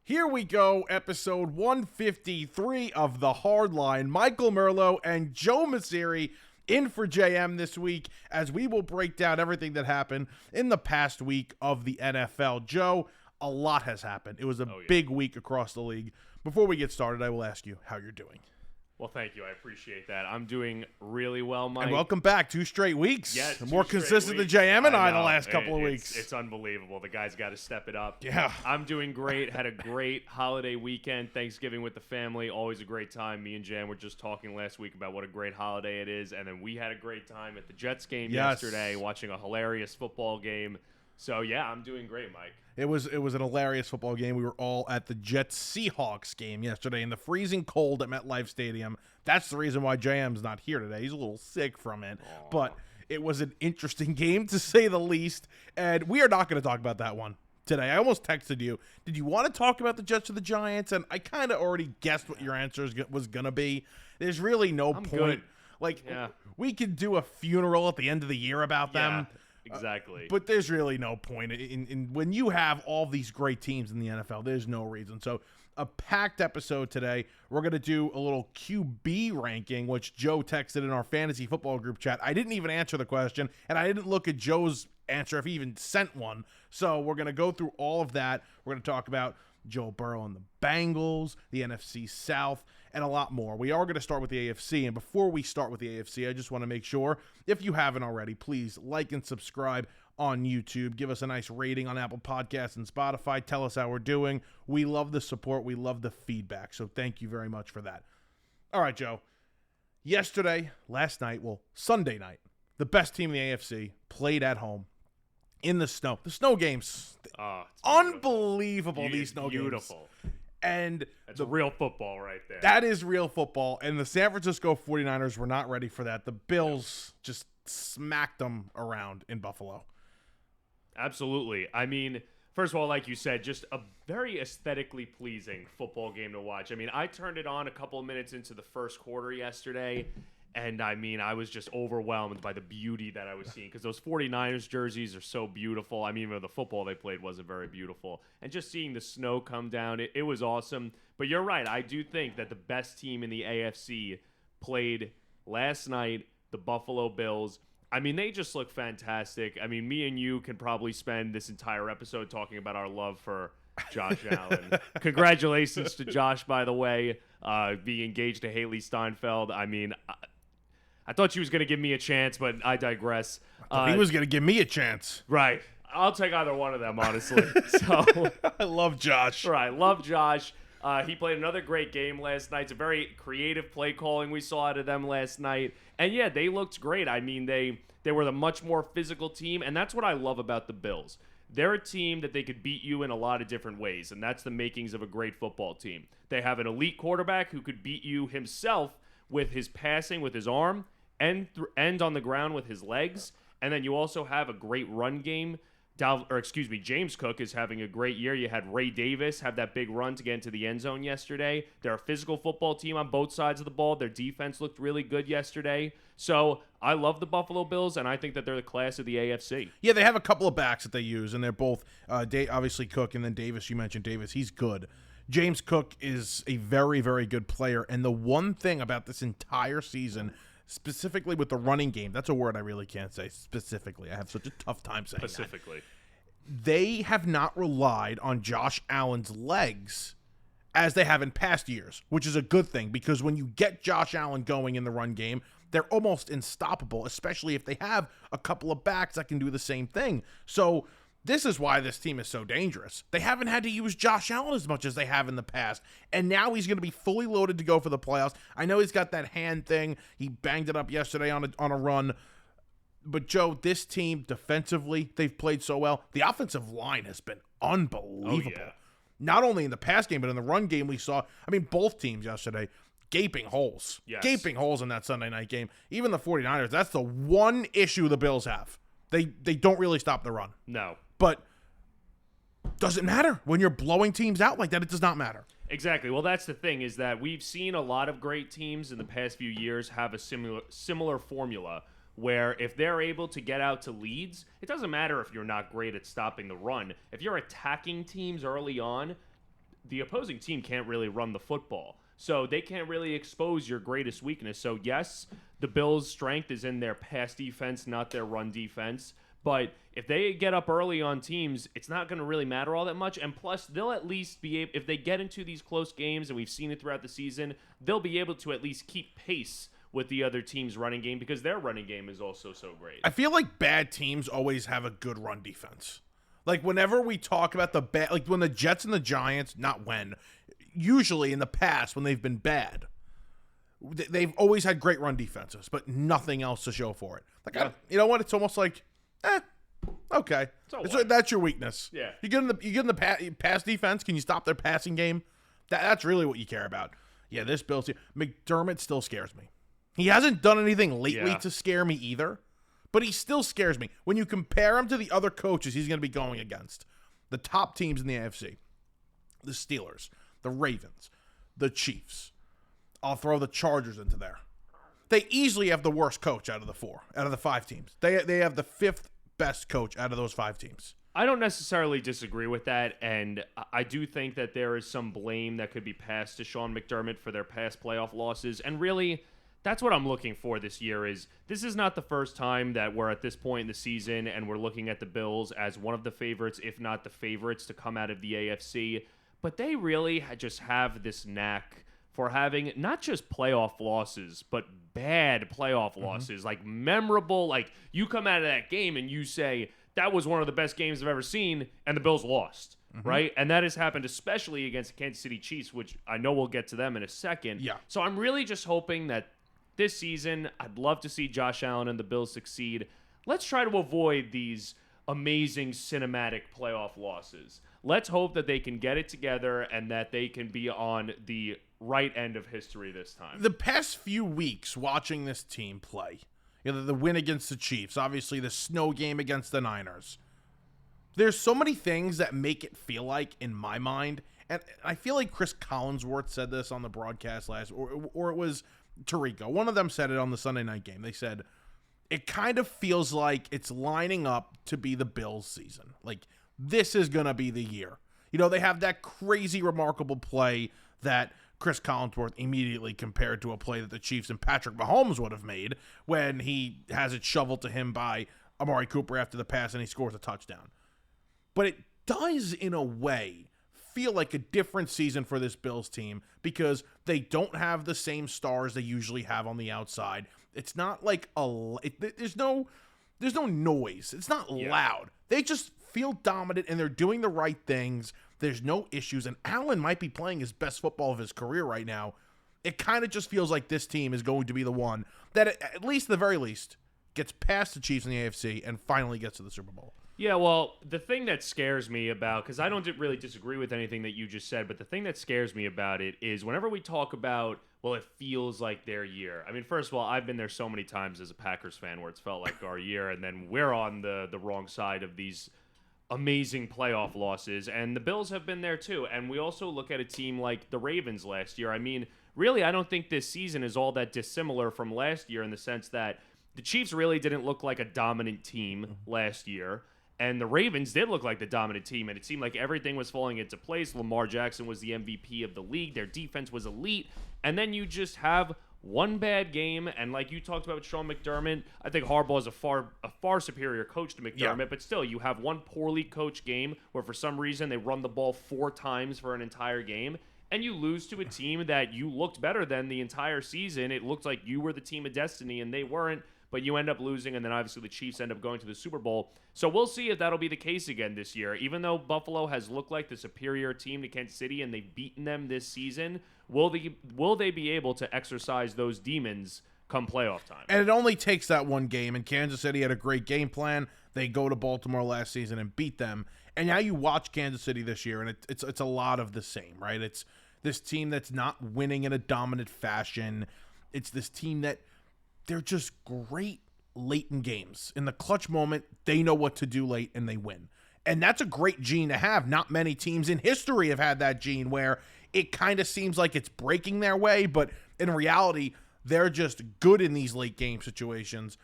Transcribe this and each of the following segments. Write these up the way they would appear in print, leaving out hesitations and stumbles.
Here we go, episode 153 of The Hardline. Michael Merlo and Joe Masseri in for JM this week as we will break down everything that happened in the past week of the NFL. Joe, a lot has happened. It was a big week across the league. Before we get started, I will ask you how you're doing. Well, thank you. I appreciate that. I'm doing really well, Mike. And welcome back. 2 straight weeks. Yeah, more consistent than JM and I the last couple of weeks. It's unbelievable. The guy's got to step it up. Yeah. I'm doing great. Had a great holiday weekend. Thanksgiving with the family. Always a great time. Me and Jan were just talking last week about what a great holiday it is. And then we had a great time at the Jets game yesterday, watching a hilarious football game. So, yeah, I'm doing great, Mike. It was an hilarious football game. We were all at the Jets-Seahawks game yesterday in the freezing cold at MetLife Stadium. That's the reason why JM's not here today. He's a little sick from it. Aww. But it was an interesting game, to say the least. And we are not going to talk about that one today. I almost texted you. Did you want to talk about the Jets or the Giants? And I kind of already guessed what your answer was going to be. There's really no point. Good. We could do a funeral at the end of the year about them. Exactly. But there's really no point in when you have all these great teams in the NFL. There's no reason. So a packed episode today. We're going to do a little QB ranking, which Joe texted in our fantasy football group chat. I didn't even answer the question, and I didn't look at Joe's answer if he even sent one. So we're going to go through all of that. We're going to talk about Joe Burrow and the Bengals, the NFC South, and a lot more. We are going to start with the AFC, and before we start with the AFC, I just want to make sure, if you haven't already, please like and subscribe on YouTube. Give us a nice rating on Apple Podcasts and Spotify. Tell us how we're doing. We love the support. We love the feedback, so thank you very much for that. All right, Joe. Sunday night, the best team in the AFC played at home in the snow. The snow games, unbelievable. These snow games. Beautiful. And that's real football right there. That is real football. And the San Francisco 49ers were not ready for that. The Bills just smacked them around in Buffalo. Absolutely. I mean, first of all, like you said, just a very aesthetically pleasing football game to watch. I mean, I turned it on a couple of minutes into the first quarter yesterday. And, I mean, I was just overwhelmed by the beauty that I was seeing because those 49ers jerseys are so beautiful. I mean, even the football they played wasn't very beautiful. And just seeing the snow come down, it was awesome. But you're right. I do think that the best team in the AFC played last night, the Buffalo Bills. I mean, they just look fantastic. I mean, me and you can probably spend this entire episode talking about our love for Josh Allen. Congratulations to Josh, by the way, being engaged to Haley Steinfeld. I mean, I thought she was going to give me a chance, but I digress. He was going to give me a chance. Right. I'll take either one of them, honestly. So I love Josh. Right. Love Josh. He played another great game last night. It's a very creative play calling we saw out of them last night. And, yeah, they looked great. I mean, they were the much more physical team, and that's what I love about the Bills. They're a team that they could beat you in a lot of different ways, and that's the makings of a great football team. They have an elite quarterback who could beat you himself with his passing, with his arm, and on the ground with his legs. And then you also have a great run game. James Cook is having a great year. You had Ray Davis have that big run to get into the end zone yesterday. They're a physical football team on both sides of the ball. Their defense looked really good yesterday. So I love the Buffalo Bills, and I think that they're the class of the AFC. Yeah, they have a couple of backs that they use, and they're both obviously Cook and then Davis. You mentioned Davis. He's good. James Cook is a very, very good player. And the one thing about this entire season, specifically with the running game, that's a word I really can't say specifically. I have such a tough time saying specifically. They have not relied on Josh Allen's legs as they have in past years, which is a good thing because when you get Josh Allen going in the run game, they're almost unstoppable, especially if they have a couple of backs that can do the same thing. So this is why this team is so dangerous. They haven't had to use Josh Allen as much as they have in the past, and now he's going to be fully loaded to go for the playoffs. I know he's got that hand thing. He banged it up yesterday on a run. But, Joe, this team defensively, they've played so well. The offensive line has been unbelievable. Oh, yeah. Not only in the pass game, but in the run game we saw. I mean, both teams yesterday, gaping holes. Yes. Gaping holes in that Sunday night game. Even the 49ers, that's the one issue the Bills have. They don't really stop the run. No. But does it matter when you're blowing teams out like that? It does not matter. Exactly. Well, that's the thing is that we've seen a lot of great teams in the past few years have a similar formula where if they're able to get out to leads, it doesn't matter if you're not great at stopping the run. If you're attacking teams early on, the opposing team can't really run the football. So they can't really expose your greatest weakness. So yes, the Bills' strength is in their pass defense, not their run defense. But if they get up early on teams, it's not going to really matter all that much. And plus, they'll at least be able, if they get into these close games, and we've seen it throughout the season, they'll be able to at least keep pace with the other team's running game because their running game is also so great. I feel like bad teams always have a good run defense. Like whenever we talk about the bad, like when the Jets and the Giants, not when, usually in the past when they've been bad, they've always had great run defenses, but nothing else to show for it. Like, Yeah. you know what? It's almost like, okay. That's your weakness. Yeah. You get in the pass defense. Can you stop their passing game? That's really what you care about. Yeah, this Bills team. McDermott still scares me. He hasn't done anything lately to scare me either, but he still scares me. When you compare him to the other coaches he's going to be going against, the top teams in the AFC, the Steelers, the Ravens, the Chiefs. I'll throw the Chargers into there. They easily have the worst coach out of the 5 teams. They have the 5th best coach out of those 5 teams. I don't necessarily disagree with that, and I do think that there is some blame that could be passed to Sean McDermott for their past playoff losses, and really, that's what I'm looking for this year. This is not the first time that we're at this point in the season and we're looking at the Bills as one of the favorites, if not the favorites, to come out of the AFC, but they really just have this knack for having not just playoff losses, but bad playoff losses, like memorable, like you come out of that game and you say, that was one of the best games I've ever seen, and the Bills lost, right? And that has happened especially against the Kansas City Chiefs, which I know we'll get to them in a second. Yeah. So I'm really just hoping that this season, I'd love to see Josh Allen and the Bills succeed. Let's try to avoid these amazing cinematic playoff losses. Let's hope that they can get it together and that they can be on the right end of history this time. The past few weeks watching this team play, the win against the Chiefs, obviously the snow game against the Niners. There's so many things that make it feel like, in my mind, and I feel like Chris Collinsworth said this on the broadcast or it was Tirico. One of them said it on the Sunday night game. They said, it kind of feels like it's lining up to be the Bills season. Like, this is going to be the year. They have that crazy, remarkable play that Chris Collinsworth immediately compared to a play that the Chiefs and Patrick Mahomes would have made when he has it shoveled to him by Amari Cooper after the pass and he scores a touchdown. But it does, in a way, feel like a different season for this Bills team because they don't have the same stars they usually have on the outside. It's not like there's no noise. It's not loud. They just feel dominant and they're doing the right things. There's no issues, and Allen might be playing his best football of his career right now. It kind of just feels like this team is going to be the one that, at least the very least, gets past the Chiefs in the AFC and finally gets to the Super Bowl. Yeah, well, the thing that scares me about, because I don't really disagree with anything that you just said, but the thing that scares me about it is whenever we talk about, well, it feels like their year. I mean, first of all, I've been there so many times as a Packers fan where it's felt like our year, and then we're on the wrong side of these amazing playoff losses, and the Bills have been there too. And we also look at a team like the Ravens last year. I mean, really, I don't think this season is all that dissimilar from last year in the sense that the Chiefs really didn't look like a dominant team last year, and the Ravens did look like the dominant team, and it seemed like everything was falling into place. Lamar Jackson was the MVP of the league. Their defense was elite, and then you just have one bad game, and like you talked about with Sean McDermott, I think Harbaugh is a far superior coach to McDermott, but still, you have one poorly coached game where for some reason they run the ball 4 times for an entire game, and you lose to a team that you looked better than the entire season. It looked like you were the team of destiny, and they weren't, but you end up losing, and then obviously the Chiefs end up going to the Super Bowl. So we'll see if that'll be the case again this year. Even though Buffalo has looked like the superior team to Kansas City and they've beaten them this season, will they be able to exercise those demons come playoff time? And it only takes that one game, and Kansas City had a great game plan. They go to Baltimore last season and beat them. And now you watch Kansas City this year, and it's a lot of the same, right? It's this team that's not winning in a dominant fashion. It's this team that they're just great late in games. In the clutch moment, they know what to do late, and they win. And that's a great gene to have. Not many teams in history have had that gene where it kind of seems like it's breaking their way, but in reality, they're just good in these late game situations.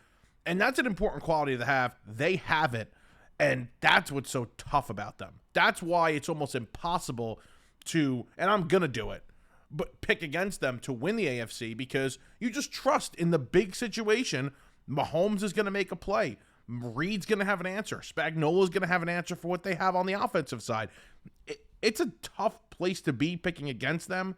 And that's an important quality to have. They have it, and that's what's so tough about them. That's why it's almost impossible to, and I'm going to do it, but pick against them to win the AFC because you just trust in the big situation. Mahomes is going to make a play. Reed's going to have an answer. Spagnuolo's going to have an answer for what they have on the offensive side. It's a tough place to be picking against them,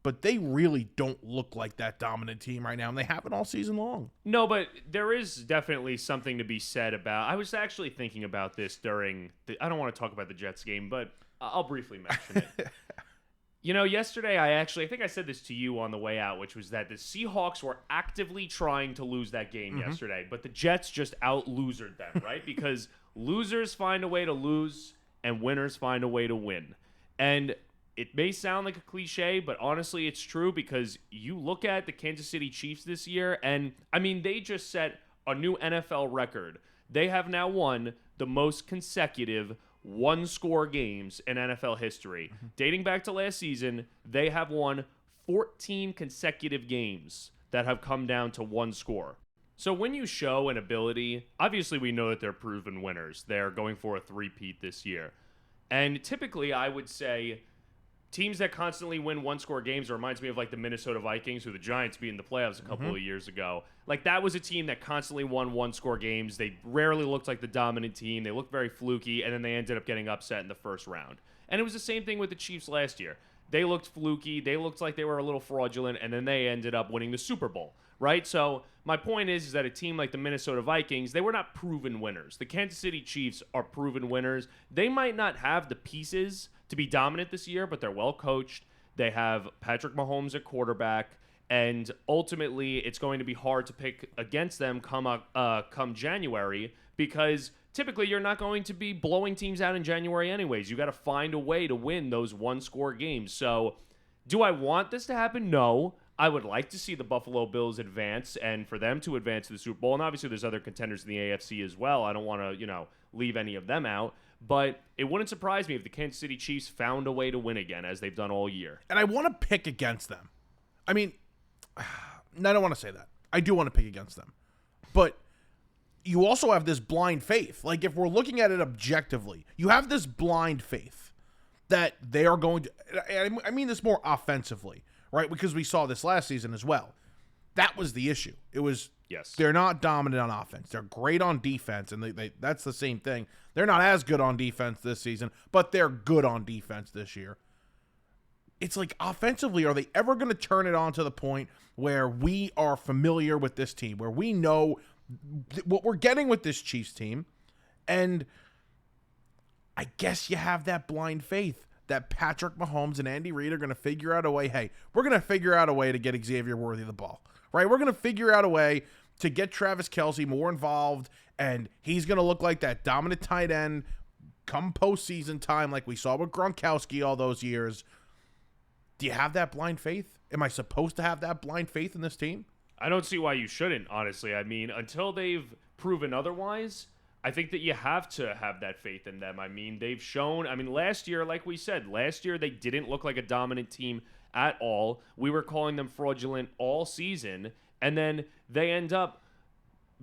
but they really don't look like that dominant team right now, and they haven't all season long. No, but there is definitely something to be said about. I was actually thinking about this during I don't want to talk about the Jets game, but I'll briefly mention it. Yesterday I think I said this to you on the way out, which was that the Seahawks were actively trying to lose that game yesterday, but the Jets just out-losered them, right? Because losers find a way to lose, and winners find a way to win. And it may sound like a cliche, but honestly, it's true because you look at the Kansas City Chiefs this year, and, they just set a new NFL record. They have now won the most consecutive one-score games in NFL history. Dating back to last season, they have won 14 consecutive games that have come down to one score. So when you show an ability, obviously we know that they're proven winners. They're going for a three-peat this year. And typically, I would say teams that constantly win one-score games reminds me of like the Minnesota Vikings, who the Giants beat in the playoffs a couple of years ago. Like that was a team that constantly won one-score games. They rarely looked like the dominant team. They looked very fluky, and then they ended up getting upset in the first round. And it was the same thing with the Chiefs last year. They looked fluky. They looked like they were a little fraudulent, and then they ended up winning the Super Bowl, right? So my point is that a team like the Minnesota Vikings, they were not proven winners. The Kansas City Chiefs are proven winners. They might not have the pieces to be dominant this year, but they're well coached. They have Patrick Mahomes at quarterback, and ultimately it's going to be hard to pick against them come January because typically you're not going to be blowing teams out in January anyways. You got to find a way to win those one-score games. So do I want this to happen? No. I would like to see the Buffalo Bills advance and for them to advance to the Super Bowl. And obviously there's other contenders in the AFC as well. I don't want to, leave any of them out. But it wouldn't surprise me if the Kansas City Chiefs found a way to win again, as they've done all year. And I want to pick against them. I don't want to say that. I do want to pick against them. But you also have this blind faith. Like, if we're looking at it objectively, you have this blind faith that they are going to... I mean this more offensively, right? Because we saw this last season as well. That was the issue. It was... Yes. They're not dominant on offense. They're great on defense, and they that's the same thing. They're not as good on defense this season, but they're good on defense this year. It's like, offensively, are they ever going to turn it on to the point where we are familiar with this team, where we know what we're getting with this Chiefs team? And I guess you have that blind faith that Patrick Mahomes and Andy Reid are going to figure out a way. Hey, we're going to figure out a way to get Xavier Worthy the ball. Right, we're going to figure out a way to get Travis Kelce more involved, and he's going to look like that dominant tight end come postseason time like we saw with Gronkowski all those years. Do you have that blind faith? Am I supposed to have that blind faith in this team? I don't see why you shouldn't, honestly. Until they've proven otherwise, I think that you have to have that faith in them. They've shown, last year, like we said, they didn't look like a dominant team at all. We were calling them fraudulent all season, and then they end up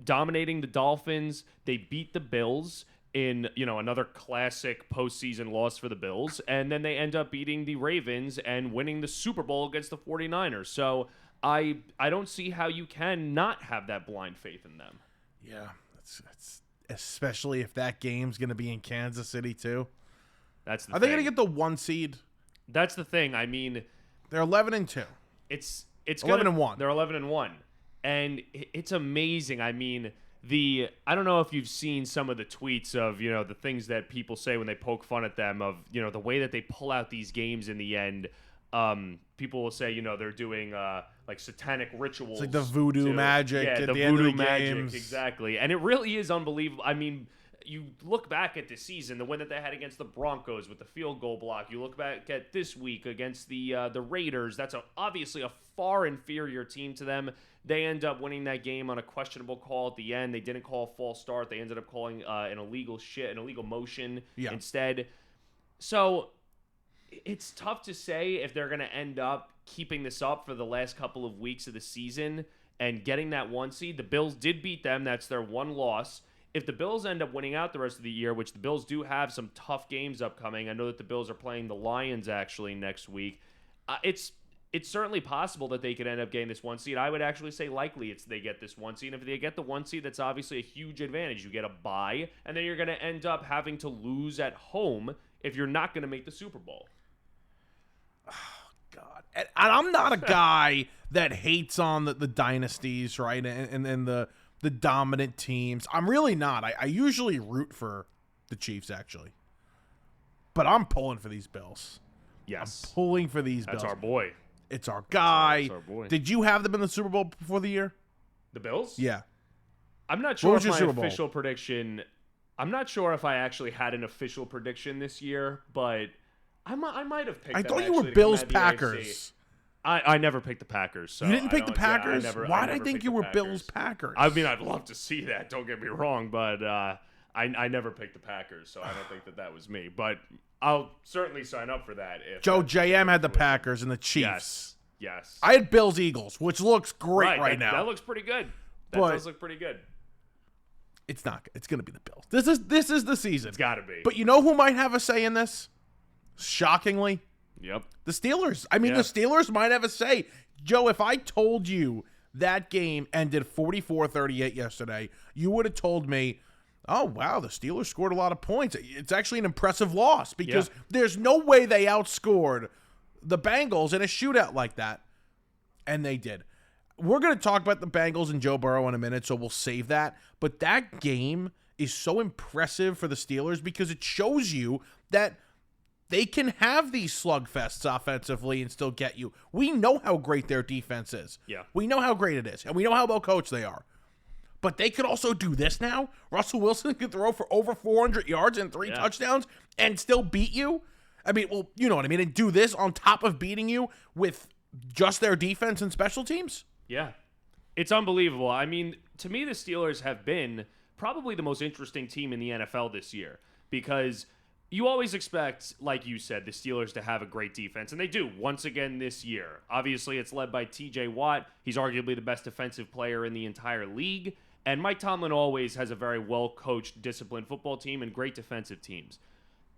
dominating the Dolphins. They beat the Bills in, another classic postseason loss for the Bills, and then they end up beating the Ravens and winning the Super Bowl against the 49ers. So I don't see how you can not have that blind faith in them. Yeah, that's especially if that game's going to be in Kansas City too. Are they going to get the 1 seed? That's the thing. They're 11-2. It's 11-1. They're 11-1, and it's amazing. I don't know if you've seen some of the tweets of the things that people say when they poke fun at them of the way that they pull out these games in the end. People will say they're doing like satanic rituals. It's like the voodoo magic at the end of the games. Exactly, and it really is unbelievable. You look back at the season, the win that they had against the Broncos with the field goal block. You look back at this week against the Raiders. That's obviously a far inferior team to them. They end up winning that game on a questionable call at the end. They didn't call a false start. They ended up calling an illegal motion instead. So it's tough to say if they're going to end up keeping this up for the last couple of weeks of the season and getting that 1 seed. The Bills did beat them. That's their one loss. if the Bills end up winning out the rest of the year, which the Bills do have some tough games upcoming, I know that the Bills are playing the Lions actually next week. It's certainly possible that they could end up getting this 1 seed. I would actually say likely they get this 1 seed. If they get the 1 seed, that's obviously a huge advantage. You get a bye, and then you're going to end up having to lose at home if you're not going to make the Super Bowl. Oh, God. And I'm not a guy that hates on the dynasties, right? And the dominant teams. I'm really not. I usually root for the Chiefs, actually. But I'm pulling for these Bills. Yes. I'm pulling for these Bills. That's our boy. It's our guy. That's our boy. Did you have them in the Super Bowl before the year? The Bills? Yeah. I'm not sure What was if your my Super Bowl? official prediction. I'm not sure if I actually had an official prediction this year, but I might have picked. I them thought you were actually to come Bills out of the Packers. AFC. I never picked the Packers. So You didn't pick the Yeah, Packers? Why did I think you were Bills Packers? I mean, I'd love to see that. Don't get me wrong, but I never picked the Packers, so I don't think that was me. But I'll certainly sign up for that. If Joe JM had the Packers and the Chiefs. Yes. I had Bills Eagles, which looks great right now. That looks pretty good. That But- does look pretty good. It's not. It's going to be the Bills. This is the season. It's got to be. But you know who might have a say in this? Shockingly, Yep. the Steelers. I mean, Yeah. the Steelers might have a say. Joe, if I told you that game ended 44-38 yesterday, you would have told me, oh, wow, the Steelers scored a lot of points. It's actually an impressive loss because there's no way they outscored the Bengals in a shootout like that. And they did. We're going to talk about the Bengals and Joe Burrow in a minute, so we'll save that. But that game is so impressive for the Steelers because it shows you that they can have these slugfests offensively and still get you. We know how great their defense is. Yeah. We know how great it is, and we know how well coached they are. But they could also do this now. Russell Wilson could throw for over 400 yards and 3 touchdowns and still beat you. I mean, well, you know what I mean. And do this on top of beating you with just their defense and special teams. Yeah. It's unbelievable. I mean, to me, the Steelers have been probably the most interesting team in the NFL this year because you always expect, like you said, the Steelers to have a great defense, and they do once again this year. Obviously, it's led by TJ Watt. He's arguably the best defensive player in the entire league, and Mike Tomlin always has a very well-coached, disciplined football team and great defensive teams.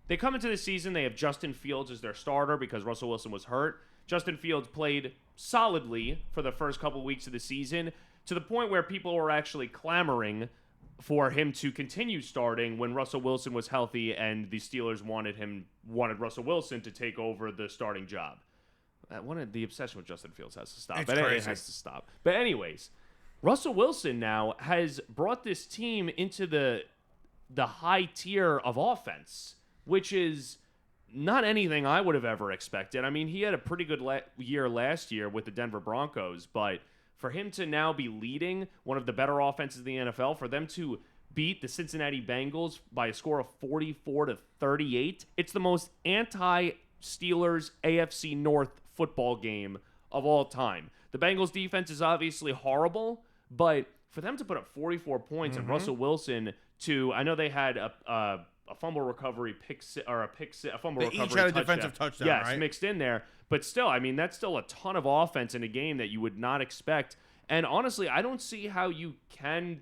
They come into the season, they have Justin Fields as their starter because Russell Wilson was hurt. Justin Fields played solidly for the first couple weeks of the season to the point where people were actually clamoring for him to continue starting when Russell Wilson was healthy and the Steelers wanted Russell Wilson to take over the starting job. The obsession with Justin Fields has to stop. It's It crazy. has to stop. But anyways, Russell Wilson now has brought this team into the high tier of offense, which is not anything I would have ever expected. I mean, he had a pretty good year last year with the Denver Broncos, but for him to now be leading one of the better offenses in the NFL, for them to beat the Cincinnati Bengals by a score of 44-38, it's the most anti-Steelers AFC North football game of all time. The Bengals defense is obviously horrible, but for them to put up 44 points and Russell Wilson I know they had a fumble recovery a fumble recovery each had a touchdown. defensive touchdown, yes, right? Mixed in there. But still, I mean, that's still a ton of offense in a game that you would not expect. And honestly, I don't see how you can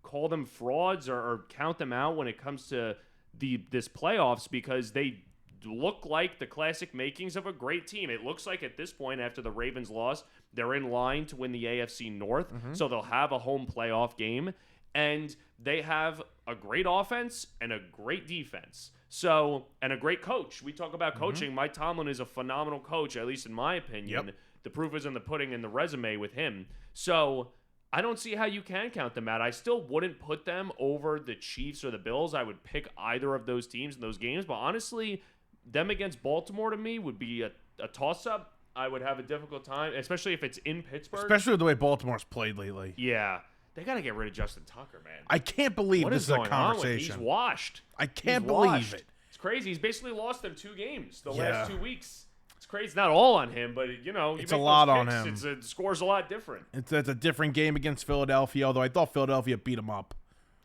call them frauds or count them out when it comes to this playoffs because they look like the classic makings of a great team. It looks like at this point, after the Ravens loss, they're in line to win the AFC North. So they'll have a home playoff game. And they have a great offense and a great defense. And a great coach. We talk about coaching. Mike Tomlin is a phenomenal coach, at least in my opinion. Yep. The proof is in the pudding and the resume with him. So I don't see how you can count them out. I still wouldn't put them over the Chiefs or the Bills. I would pick either of those teams in those games. But honestly, them against Baltimore to me would be a toss-up. I would have a difficult time, especially if it's in Pittsburgh. Especially with the way Baltimore's played lately. Yeah. They got to get rid of Justin Tucker, man. I can't believe What this is is a going on with him? conversation. He's washed. I can't He's believe washed. it. It's crazy. He's basically lost them 2 games the Yeah. last 2 weeks. It's crazy. It's not all on him, but you It's make a lot those on kicks, him. The score's a lot different. It's a different game against Philadelphia, although I thought Philadelphia beat them up.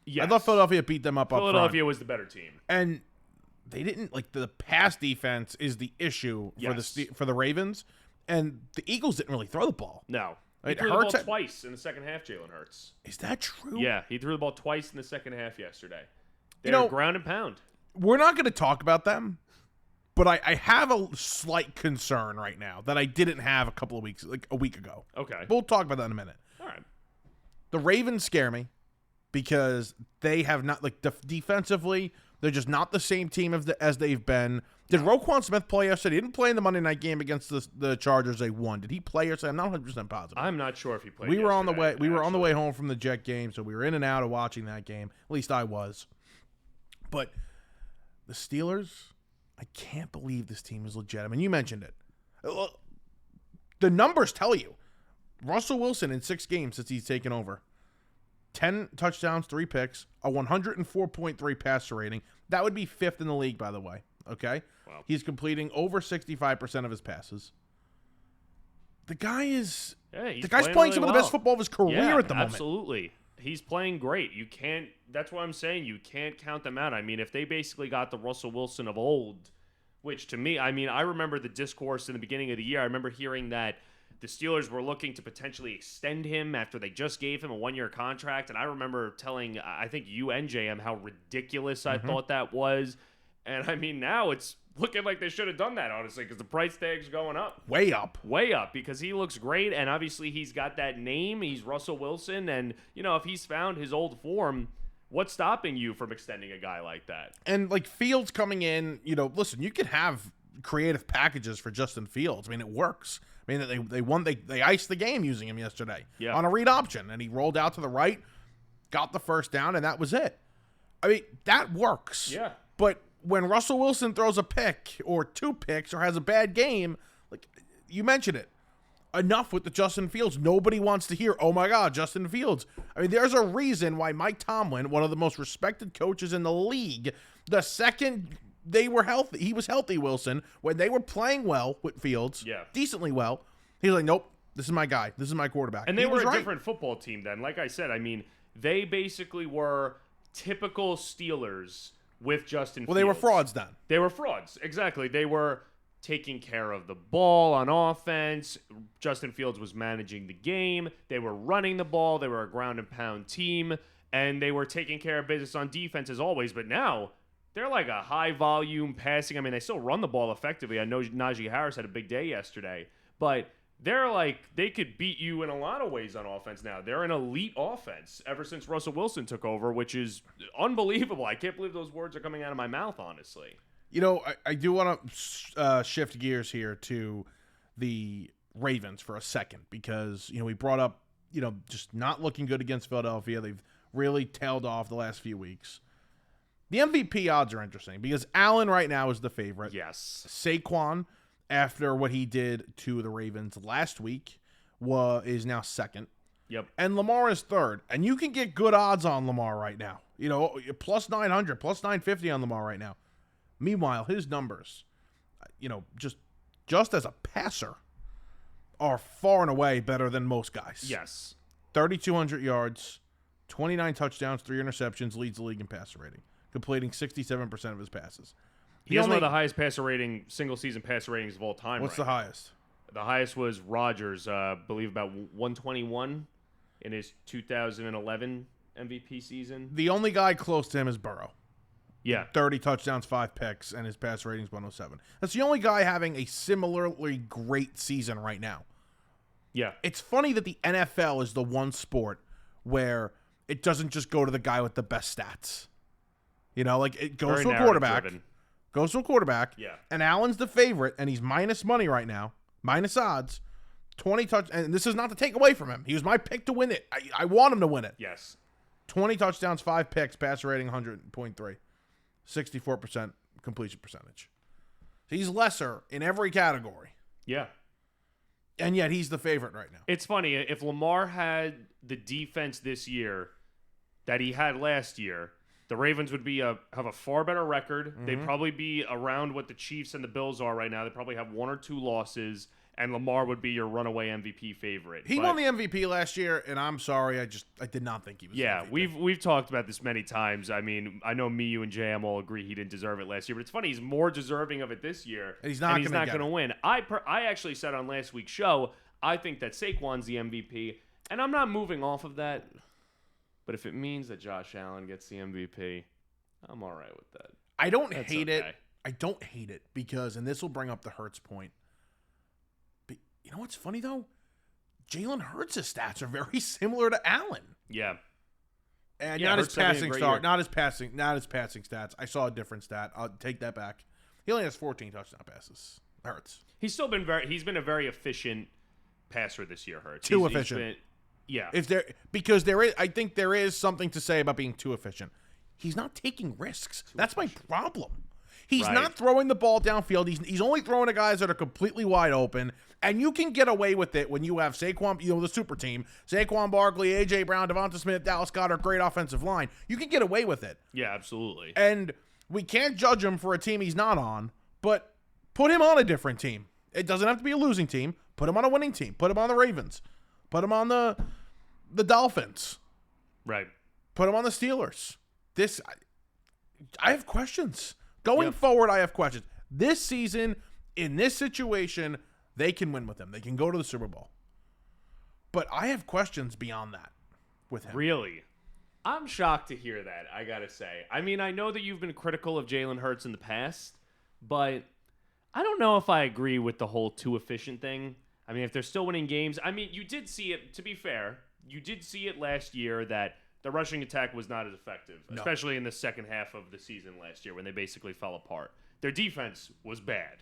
Yes. I thought Philadelphia beat them up Philadelphia front. was the better team. And they didn't, the pass defense is the issue Yes. for the Ravens, and the Eagles didn't really throw the ball. No. He threw the ball twice in the second half, Jalen Hurts. Is that true? Yeah, he threw the ball twice in the second half yesterday. They're ground and pound. We're not going to talk about them, but I have a slight concern right now that I didn't have a week ago. Okay. We'll talk about that in a minute. All right. The Ravens scare me because they have not, defensively, they're just not the same team as they've been. Did Roquan Smith play yesterday? He didn't play in the Monday night game against the Chargers. They won. Did he play yesterday? I'm not 100% positive. I'm not sure if he played. We were on the way home from the Jet game, so we were in and out of watching that game. At least I was. But the Steelers, I can't believe this team is legit. I mean, you mentioned it. The numbers tell you. Russell Wilson in 6 games since he's taken over. 10 touchdowns, 3 picks, a 104.3 passer rating. That would be 5th in the league, by the way. Okay? Wow. He's completing over 65% of his passes. The guy is... Yeah, the guy's playing some of the best football of his career at the moment. Absolutely. He's playing great. You can't... That's what I'm saying. You can't count them out. I mean, if they basically got the Russell Wilson of old, which to me, I mean, I remember the discourse in the beginning of the year. I remember hearing that the Steelers were looking to potentially extend him after they just gave him a 1-year contract. And I remember telling, I think you and JM, how ridiculous I thought that was. And I mean, now it's looking like they should have done that, honestly, because the price tag's going up. Way up, because he looks great. And obviously he's got that name. He's Russell Wilson. And, you know, if he's found his old form, what's stopping you from extending a guy like that? And Fields coming in, listen, you can have creative packages for Justin Fields. I mean, it works. I mean, they iced the game using him yesterday on a read option, and he rolled out to the right, got the first down, and that was it. I mean, that works. Yeah. But when Russell Wilson throws a pick or 2 picks or has a bad game, like you mentioned it, enough with the Justin Fields. Nobody wants to hear, oh my God, Justin Fields. I mean, there's a reason why Mike Tomlin, one of the most respected coaches in the league, the second they were healthy, he was healthy, Wilson, when they were playing well with Fields, decently well, he's like, nope, this is my guy. This is my quarterback. And they were a different football team then. Like I said, I mean, they basically were typical Steelers with Justin Fields. Well, they were frauds then. They were frauds, exactly. They were taking care of the ball on offense. Justin Fields was managing the game. They were running the ball. They were a ground and pound team, and they were taking care of business on defense as always. But now they're like a high volume passing. I mean, they still run the ball effectively. I know Najee Harris had a big day yesterday, but they're like, they could beat you in a lot of ways on offense now. They're an elite offense ever since Russell Wilson took over, which is unbelievable. I can't believe those words are coming out of my mouth, honestly. I do want to shift gears here to the Ravens for a second because, we brought up, just not looking good against Philadelphia. They've really tailed off the last few weeks. The MVP odds are interesting because Allen right now is the favorite. Yes. Saquon, after what he did to the Ravens last week, is now second. Yep. And Lamar is third. And you can get good odds on Lamar right now. Plus 900, plus 950 on Lamar right now. Meanwhile, his numbers, just as a passer, are far and away better than most guys. Yes. 3,200 yards, 29 touchdowns, 3 interceptions, leads the league in passer rating, completing 67% of his passes. He has one of the highest single-season passer ratings of all time. What's the highest? The highest was Rodgers, I believe about 121 in his 2011 MVP season. The only guy close to him is Burrow. Yeah. 30 touchdowns, 5 picks, and his pass rating is 107. That's the only guy having a similarly great season right now. Yeah. It's funny that the NFL is the one sport where it doesn't just go to the guy with the best stats. It goes to a quarterback. Goes to a quarterback. Yeah. And Allen's the favorite, and he's minus money right now. Minus odds. 20 touchdowns. And this is not to take away from him. He was my pick to win it. I want him to win it. Yes. 20 touchdowns, 5 picks, passer rating 100.3. 64% completion percentage. He's lesser in every category. Yeah. And yet he's the favorite right now. It's funny. If Lamar had the defense this year that he had last year, the Ravens would have a far better record. Mm-hmm. They'd probably be around what the Chiefs and the Bills are right now. They'd probably have 1 or 2 losses, and Lamar would be your runaway MVP favorite. He won the MVP last year, and I'm sorry, I did not think he was. Yeah, MVP. we've talked about this many times. I mean, I know me, you, and JM all agree he didn't deserve it last year, but it's funny, he's more deserving of it this year. And he's not going to win. I actually said on last week's show, I think that Saquon's the MVP, and I'm not moving off of that. But if it means that Josh Allen gets the MVP, I'm all right with that. I don't hate it. I don't hate it because, and this will bring up the Hurts point. But you know what's funny though? Jalen Hurts' stats are very similar to Allen. Yeah. And not his passing start, not his passing stats. I saw a different stat. I'll take that back. He only has 14 touchdown passes. Hurts. He's been a very efficient passer this year, Hurts. Too efficient. I think there is something to say about being too efficient. He's not taking risks. That's my problem. He's not throwing the ball downfield. He's only throwing to guys that are completely wide open. And you can get away with it when you have Saquon, the super team, Saquon Barkley, A.J. Brown, Devonta Smith, Dallas Goedert, great offensive line. You can get away with it. Yeah, absolutely. And we can't judge him for a team he's not on, but put him on a different team. It doesn't have to be a losing team. Put him on a winning team. Put him on the Ravens. Put him on the Dolphins. Right. Put him on the Steelers. I have questions. Going forward, I have questions. This season, in this situation, they can win with him. They can go to the Super Bowl. But I have questions beyond that with him. Really? I'm shocked to hear that, I got to say. I mean, I know that you've been critical of Jalen Hurts in the past, but I don't know if I agree with the whole too efficient thing. I mean, if they're still winning games, I mean, you did see it, to be fair, you did see it last year that the rushing attack was not as effective, especially in the second half of the season last year when they basically fell apart. Their defense was bad,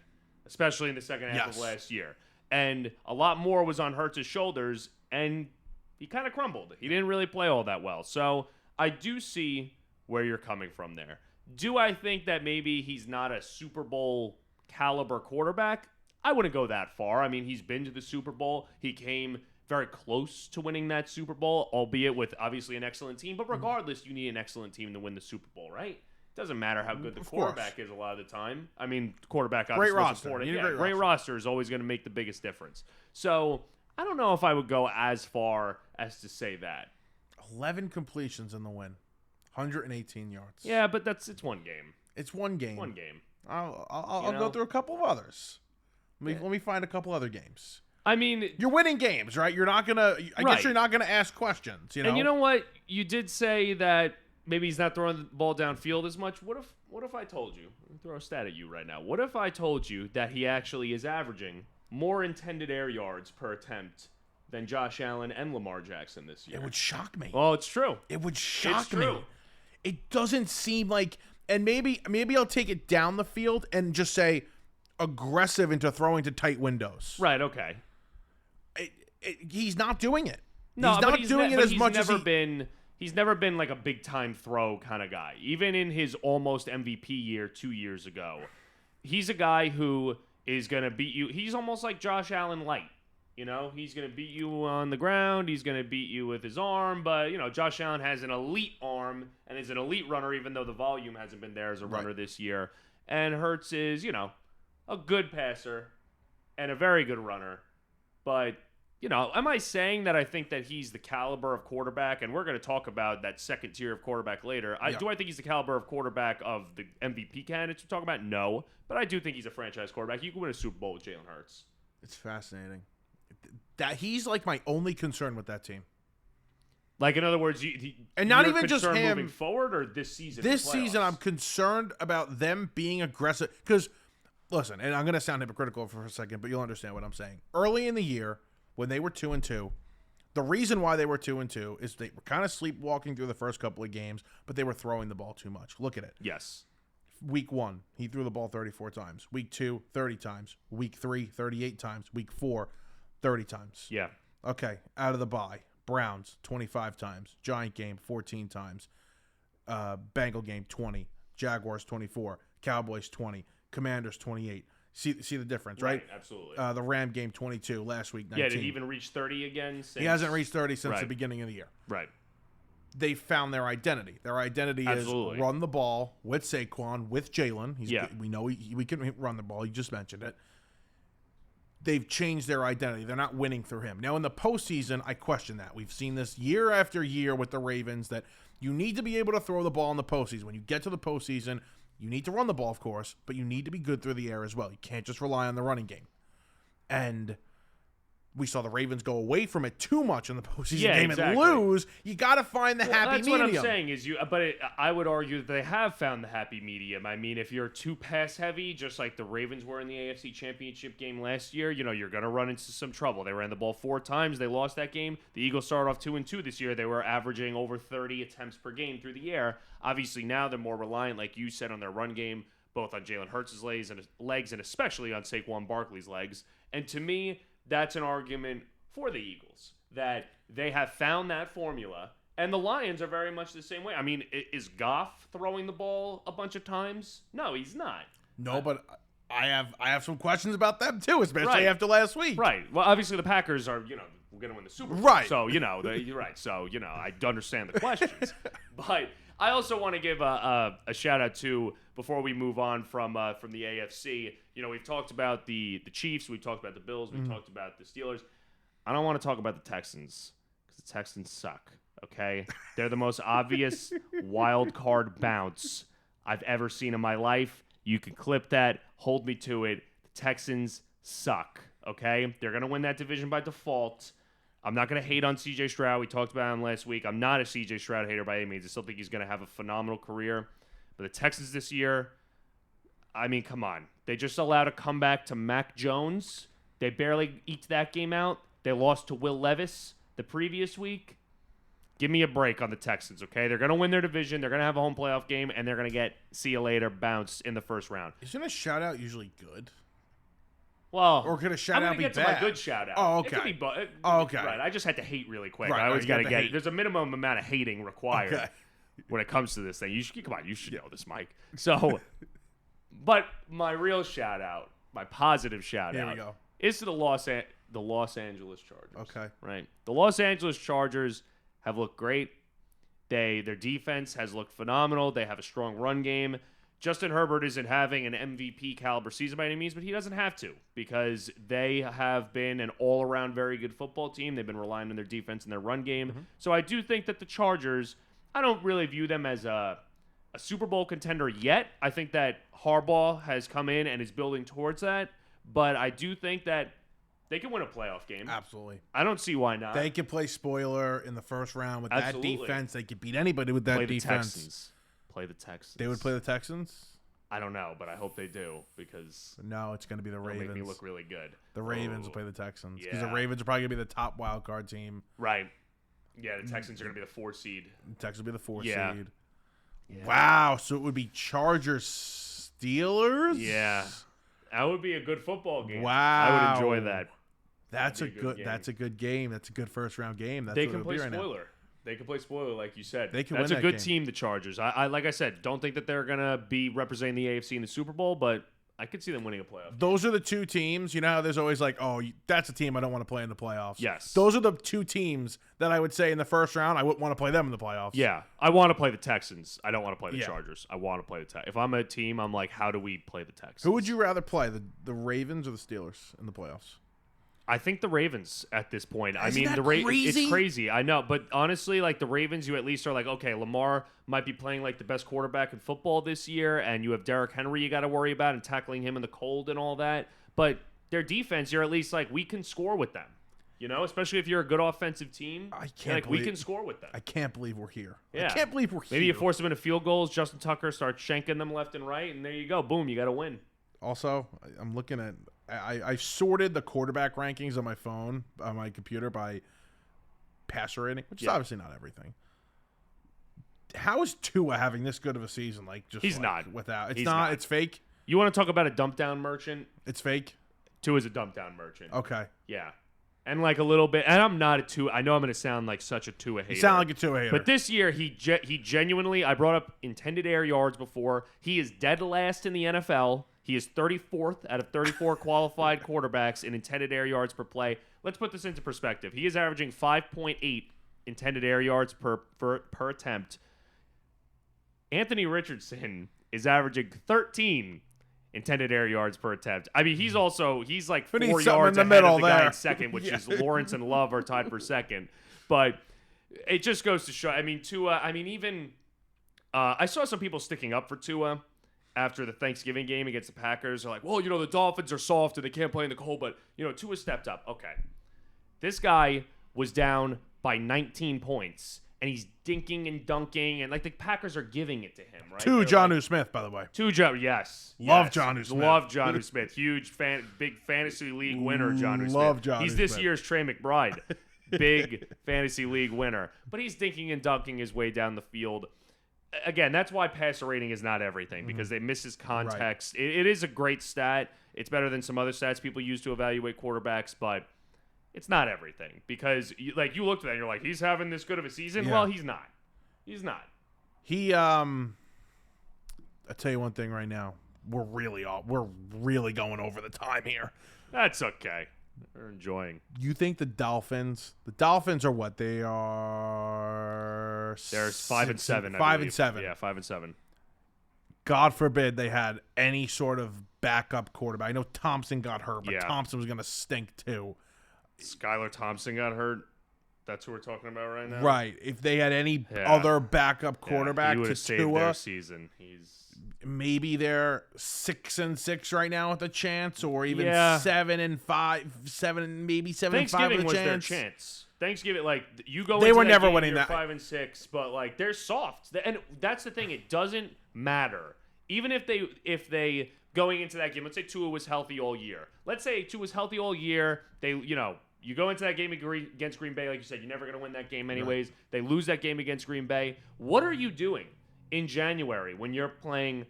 especially in the second half of last year. And a lot more was on Hurts' shoulders, and he kind of crumbled. He didn't really play all that well. So I do see where you're coming from there. Do I think that maybe he's not a Super Bowl caliber quarterback? I wouldn't go that far. I mean, he's been to the Super Bowl. He came very close to winning that Super Bowl, albeit with obviously an excellent team. But regardless, you need an excellent team to win the Super Bowl, right? It doesn't matter how good the quarterback is a lot of the time. I mean, quarterback obviously is important. Yeah, great roster is always going to make the biggest difference. So I don't know if I would go as far as to say that. 11 completions in the win, 118 yards. Yeah, but it's one game. It's one game. One game. I'll go through a couple of others. Let me find a couple other games. I mean, you're winning games, right? You're not gonna. I guess you're not gonna ask questions. You know. And you know what? You did say that maybe he's not throwing the ball downfield as much. What if I told you? Let me throw a stat at you right now. What if I told you that he actually is averaging more intended air yards per attempt than Josh Allen and Lamar Jackson this year? It would shock me. Well, it's true. It would shock me. It doesn't seem like, and maybe I'll take it down the field and just say aggressive into throwing to tight windows. Right. Okay. He's not doing it. No, he's not doing it as much as he's never been like a big time throw kind of guy. Even in his almost MVP year 2 years ago, he's a guy who is going to beat you. He's almost like Josh Allen light. You know, he's going to beat you on the ground. He's going to beat you with his arm. But, you know, Josh Allen has an elite arm and is an elite runner, even though the volume hasn't been there as a runner this year. And Hurts is, you know, a good passer and a very good runner. But, you know, am I saying that I think that he's the caliber of quarterback? And we're going to talk about that second tier of quarterback later. Do I think he's the caliber of quarterback of the MVP candidates we're talking about? No. But I do think he's a franchise quarterback. You can win a Super Bowl with Jalen Hurts. It's fascinating. That he's like my only concern with that team. Like, in other words, and not even just him moving forward, or this season. This season, I'm concerned about them being aggressive. Because, listen, and I'm going to sound hypocritical for a second, but you'll understand what I'm saying. Early in the year, when they were 2-2, the reason why they were 2-2 is they were kind of sleepwalking through the first couple of games, but they were throwing the ball too much. Look at it. Yes. Week 1, he threw the ball 34 times. Week 2, 30 times. Week 3, 38 times. Week 4, 30 times. Yeah. Okay, out of the bye. Browns, 25 times. Giant game, 14 times. Bengal game, 20. Jaguars, 24. Cowboys, 20. Commanders, 28. See the difference, right? Absolutely. The Ram game, 22. Last week, 19. Yeah, did he even reach 30 again? He hasn't reached 30 since the beginning of the year. Right. They found their identity. Their identity is run the ball with Saquon, with Jalen. We know we can run the ball. You just mentioned it. They've changed their identity. They're not winning through him. Now, in the postseason, I question that. We've seen this year after year with the Ravens that you need to be able to throw the ball in the postseason. When you get to the postseason, you need to run the ball, of course, but you need to be good through the air as well. You can't just rely on the running game. And we saw the Ravens go away from it too much in the postseason game exactly. and lose. You got to find the happy that's medium. What I'm saying is I would argue that they have found the happy medium. I mean, if you're too pass heavy, just like the Ravens were in the AFC Championship game last year, you're going to run into some trouble. They ran the ball 4 times. They lost that game. The Eagles started off 2-2 this year. They were averaging over 30 attempts per game through the air. Obviously, now they're more reliant, like you said, on their run game, both on Jalen Hurts' legs and especially on Saquon Barkley's legs. And to me, that's an argument for the Eagles, that they have found that formula, and the Lions are very much the same way. I mean, is Goff throwing the ball a bunch of times? No, he's not. No, but I have some questions about them too, especially after last week. Right. Well, obviously the Packers are, we're going to win the Super Bowl. Right. So, you're right. So, I understand the questions. But I also want to give a shout out to, before we move on from the AFC, we've talked about the Chiefs, we've talked about the Bills, we've talked about the Steelers. I don't want to talk about the Texans because the Texans suck, okay? They're the most obvious wild card bounce I've ever seen in my life. You can clip that, hold me to it. The Texans suck, okay? They're going to win that division by default. I'm not going to hate on C.J. Stroud. We talked about him last week. I'm not a C.J. Stroud hater by any means. I still think he's going to have a phenomenal career. But the Texans this year, I mean, come on. They just allowed a comeback to Mac Jones. They barely eked that game out. They lost to Will Levis the previous week. Give me a break on the Texans, okay? They're going to win their division. They're going to have a home playoff game, and they're going to get see you later bounced in the first round. Isn't a shout-out usually good? Well, or could a shout-out be bad? I'm going to get to my good shout-out. Oh, okay. It could be okay. Right, I just had to hate really quick. Right, I always got to get hate. There's a minimum amount of hating required when it comes to this thing. You should know this, Mike. So, but my real shout-out, my positive shout-out, is to the Los Angeles Chargers. Okay. Right. The Los Angeles Chargers have looked great. Their defense has looked phenomenal. They have a strong run game. Justin Herbert isn't having an MVP caliber season by any means, but he doesn't have to because they have been an all-around very good football team. They've been relying on their defense and their run game. Mm-hmm. So I do think that the Chargers, I don't really view them as a Super Bowl contender yet. I think that Harbaugh has come in and is building towards that, but I do think that they can win a playoff game. Absolutely. I don't see why not. They could play spoiler in the first round with Absolutely. that defense. They could beat anybody with that defense. Play the Texans. They would play the Texans? I don't know, but I hope they do because no, it's going to be the Ravens. Make me look really good. The Ravens will play the Texans because the Ravens are probably going to be the top wild card team. Right. Yeah, the Texans are going to be the 4 seed. The Texans will be the 4 seed. Yeah. Wow, so it would be Chargers Steelers? Yeah. That would be a good football game. Wow. I would enjoy that. That's a good game. That's a good first round game. That's they what can play spoiler. Right, they can play spoiler, like you said. They can That's win a good game. team, the Chargers. I like I said, don't think that they're gonna be representing the AFC in the Super Bowl, but I could see them winning a playoff. Those are the two teams. You know how there's always like, oh, that's a team I don't want to play in the playoffs. Yes. Those are the two teams that I would say in the first round I wouldn't want to play them in the playoffs. Yeah, I want to play the Texans. I don't want to play the Chargers. I want to play the Texans. If I'm a team, I'm like, how do we play the Texans? Who would you rather play, the Ravens or the Steelers in the playoffs? I think the Ravens at this point. Isn't that crazy? It's crazy. I know, but honestly, like the Ravens, you at least are like, okay, Lamar might be playing like the best quarterback in football this year, and you have Derrick Henry you got to worry about and tackling him in the cold and all that. But their defense, you're at least like, we can score with them. Especially if you're a good offensive team. We can score with them. I can't believe we're here. Yeah. I can't believe we're here. Maybe you force them into field goals. Justin Tucker starts shanking them left and right, and there you go. Boom, you got to win. Also, I'm looking at I sorted the quarterback rankings on my phone, on my computer by passer rating, which is obviously not everything. How is Tua having this good of a season? He's not. Without it's He's not. It's fake. You want to talk about a dump down merchant? It's fake. Tua's a dump down merchant. Okay. Yeah. And like a little bit, and I'm not a Tua. I know I'm going to sound like such a Tua hater. You sound like a Tua hater. But this year, he genuinely, I brought up intended air yards before. He is dead last in the NFL. He is 34th out of 34 qualified quarterbacks in intended air yards per play. Let's put this into perspective. He is averaging 5.8 intended air yards per attempt. Anthony Richardson is averaging 13 intended air yards per attempt. I mean, he's like 4 yards ahead of the guy in second, which is Lawrence and Love are tied for second. But it just goes to show. I mean, Tua. I mean, even I saw some people sticking up for Tua after the Thanksgiving game against the Packers. They're like, well, the Dolphins are soft and they can't play in the cold, but Tua stepped up. Okay, This guy was down by 19 points, and he's dinking and dunking, and like the Packers are giving it to him, right? To Jonnu Smith, by the way. Yes. Love Jonnu Smith. Love Jonnu Smith. Huge big fantasy league winner, Jonnu Smith. Love Jonnu He's this Smith. year's Trey McBride. Big fantasy league winner. But he's dinking and dunking his way down the field. Again, that's why passer rating is not everything, because they miss his context. Right. It is a great stat. It's better than some other stats people use to evaluate quarterbacks, but it's not everything. Because you looked at that and you're like, he's having this good of a season? Yeah. Well, he's not. He's not. I'll tell you one thing right now. We're really going over the time here. That's okay. They're enjoying. You think the Dolphins are what? They are... They're 5-7, 5-7. Yeah, 5-7. God forbid they had any sort of backup quarterback. I know Thompson got hurt, but Thompson was going to stink too. Skylar Thompson got hurt. That's who we're talking about right now? Right. If they had any other backup quarterback he would to have saved Tua, their season. Maybe they're 6-6 right now with a chance, or even 7-5, 7 maybe 7-5 with a chance. Thanksgiving was their chance. Thanksgiving, you go. They into were that never game, winning you're that. 5-6, but they're soft, and that's the thing. It doesn't matter. Even if they going into that game, let's say Tua was healthy all year. Let's say Tua was healthy all year. You go into that game against Green Bay, like you said, you're never going to win that game anyways. Right. They lose that game against Green Bay. What are you doing in January when you're playing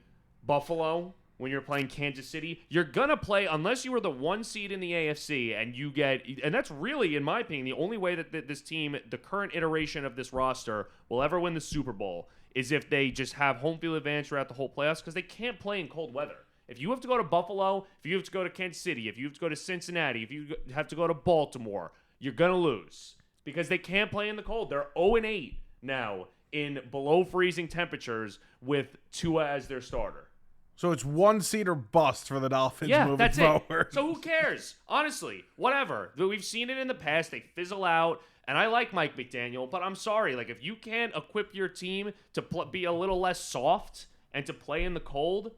Buffalo, when you're playing Kansas City? You're going to play, unless you were the 1 seed in the AFC, and that's really, in my opinion, the only way that this team, the current iteration of this roster, will ever win the Super Bowl is if they just have home field advantage throughout the whole playoffs, because they can't play in cold weather. If you have to go to Buffalo, if you have to go to Kansas City, if you have to go to Cincinnati, if you have to go to Baltimore, you're going to lose because they can't play in the cold. They're 0-8 now in below freezing temperatures with Tua as their starter. So it's 1 seed or bust for the Dolphins moving that's forward. It. So who cares? Honestly, whatever. We've seen it in the past. They fizzle out. And I like Mike McDaniel, but I'm sorry. If you can't equip your team to be a little less soft and to play in the cold,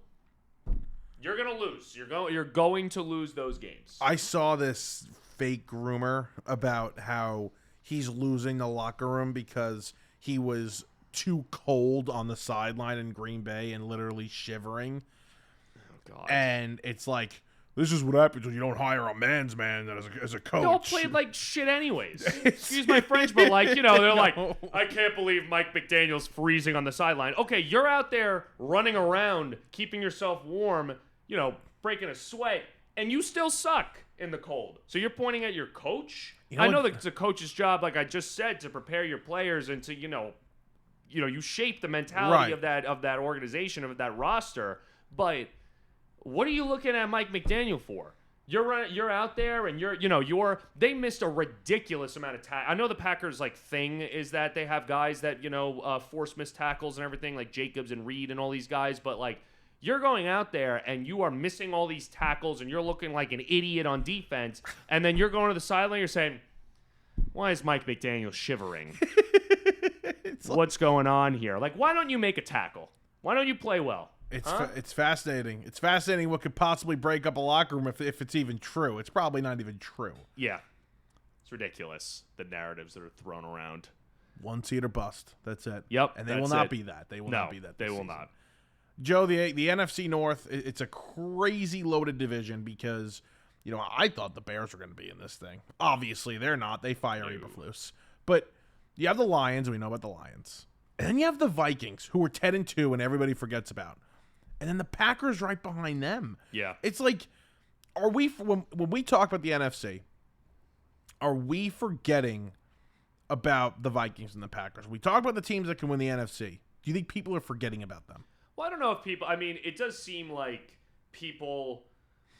you're going to lose. You're going to lose those games. I saw this fake rumor about how he's losing the locker room because he was too cold on the sideline in Green Bay and literally shivering. Oh, God. And it's like, this is what happens when you don't hire a man's man as a coach. They all played like shit anyways. Excuse my French, but they're like, I can't believe Mike McDaniel's freezing on the sideline. Okay, you're out there running around, keeping yourself warm, breaking a sweat, and you still suck in the cold. So you're pointing at your coach? I know that it's a coach's job, like I just said, to prepare your players and to, you shape the mentality of that organization, of that roster. But what are you looking at Mike McDaniel for? You're out there and they missed a ridiculous amount of tackles. I know the Packers thing is that they have guys that force missed tackles and everything, like Jacobs and Reed and all these guys, but you're going out there and you are missing all these tackles and you're looking like an idiot on defense, and then you're going to the sideline, you're saying, why is Mike McDaniel shivering? What's going on here? Why don't you make a tackle? Why don't you play well? It's fascinating. It's fascinating what could possibly break up a locker room if it's even true. It's probably not even true. Yeah. It's ridiculous, the narratives that are thrown around. 1 seed or bust. That's it. Yep. And they will not be that. They will not be that. They will not. Joe, the NFC North, it's a crazy loaded division because, I thought the Bears were going to be in this thing. Obviously, they're not. They fire Eberflus. But you have the Lions. We know about the Lions. And then you have the Vikings, who are 10-2 and everybody forgets about. And then the Packers right behind them. Yeah. It's like, when we talk about the NFC, are we forgetting about the Vikings and the Packers? We talk about the teams that can win the NFC. Do you think people are forgetting about them? Well, I don't know if people, it does seem like people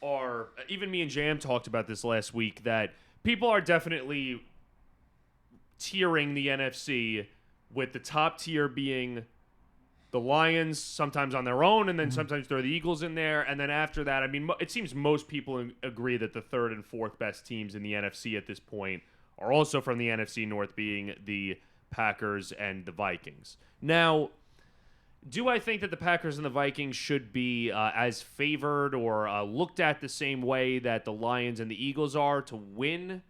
are, even me and Jam talked about this last week, that people are definitely tiering the NFC, with the top tier being the Lions, sometimes on their own, and then sometimes throw the Eagles in there. And then after that, it seems most people agree that the third and fourth best teams in the NFC at this point are also from the NFC North, being the Packers and the Vikings. Now, do I think that the Packers and the Vikings should be as favored or looked at the same way that the Lions and the Eagles are to win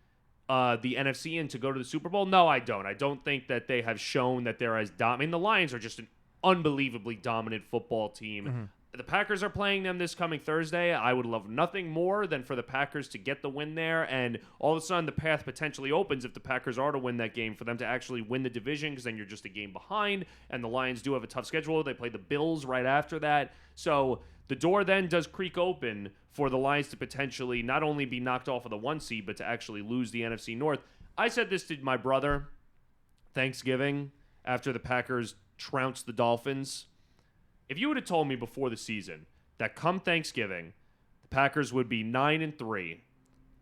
the NFC in to go to the Super Bowl? No, I don't. I don't think that they have shown that they're as dominant. I mean, the Lions are just an unbelievably dominant football team. Mm-hmm. The Packers are playing them this coming Thursday. I would love nothing more than for the Packers to get the win there, and all of a sudden the path potentially opens if the Packers are to win that game for them to actually win the division, because then you're just a game behind, and the Lions do have a tough schedule. They play the Bills right after that. So the door then does creak open for the Lions to potentially not only be knocked off of the 1 seed, but to actually lose the NFC North. I said this to my brother Thanksgiving after the Packers trounced the Dolphins. If you would have told me before the season that come Thanksgiving, the Packers would be 9-3,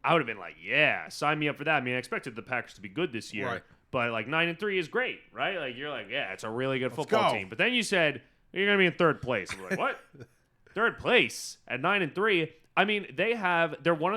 I would have been like, yeah, sign me up for that. I mean, I expected the Packers to be good this year, right. But like 9-3 is great, right? Like you're like, yeah, it's a really good football team. But then you said you're gonna be in third place. I'm like, what? Third place at 9-3. I mean, it's one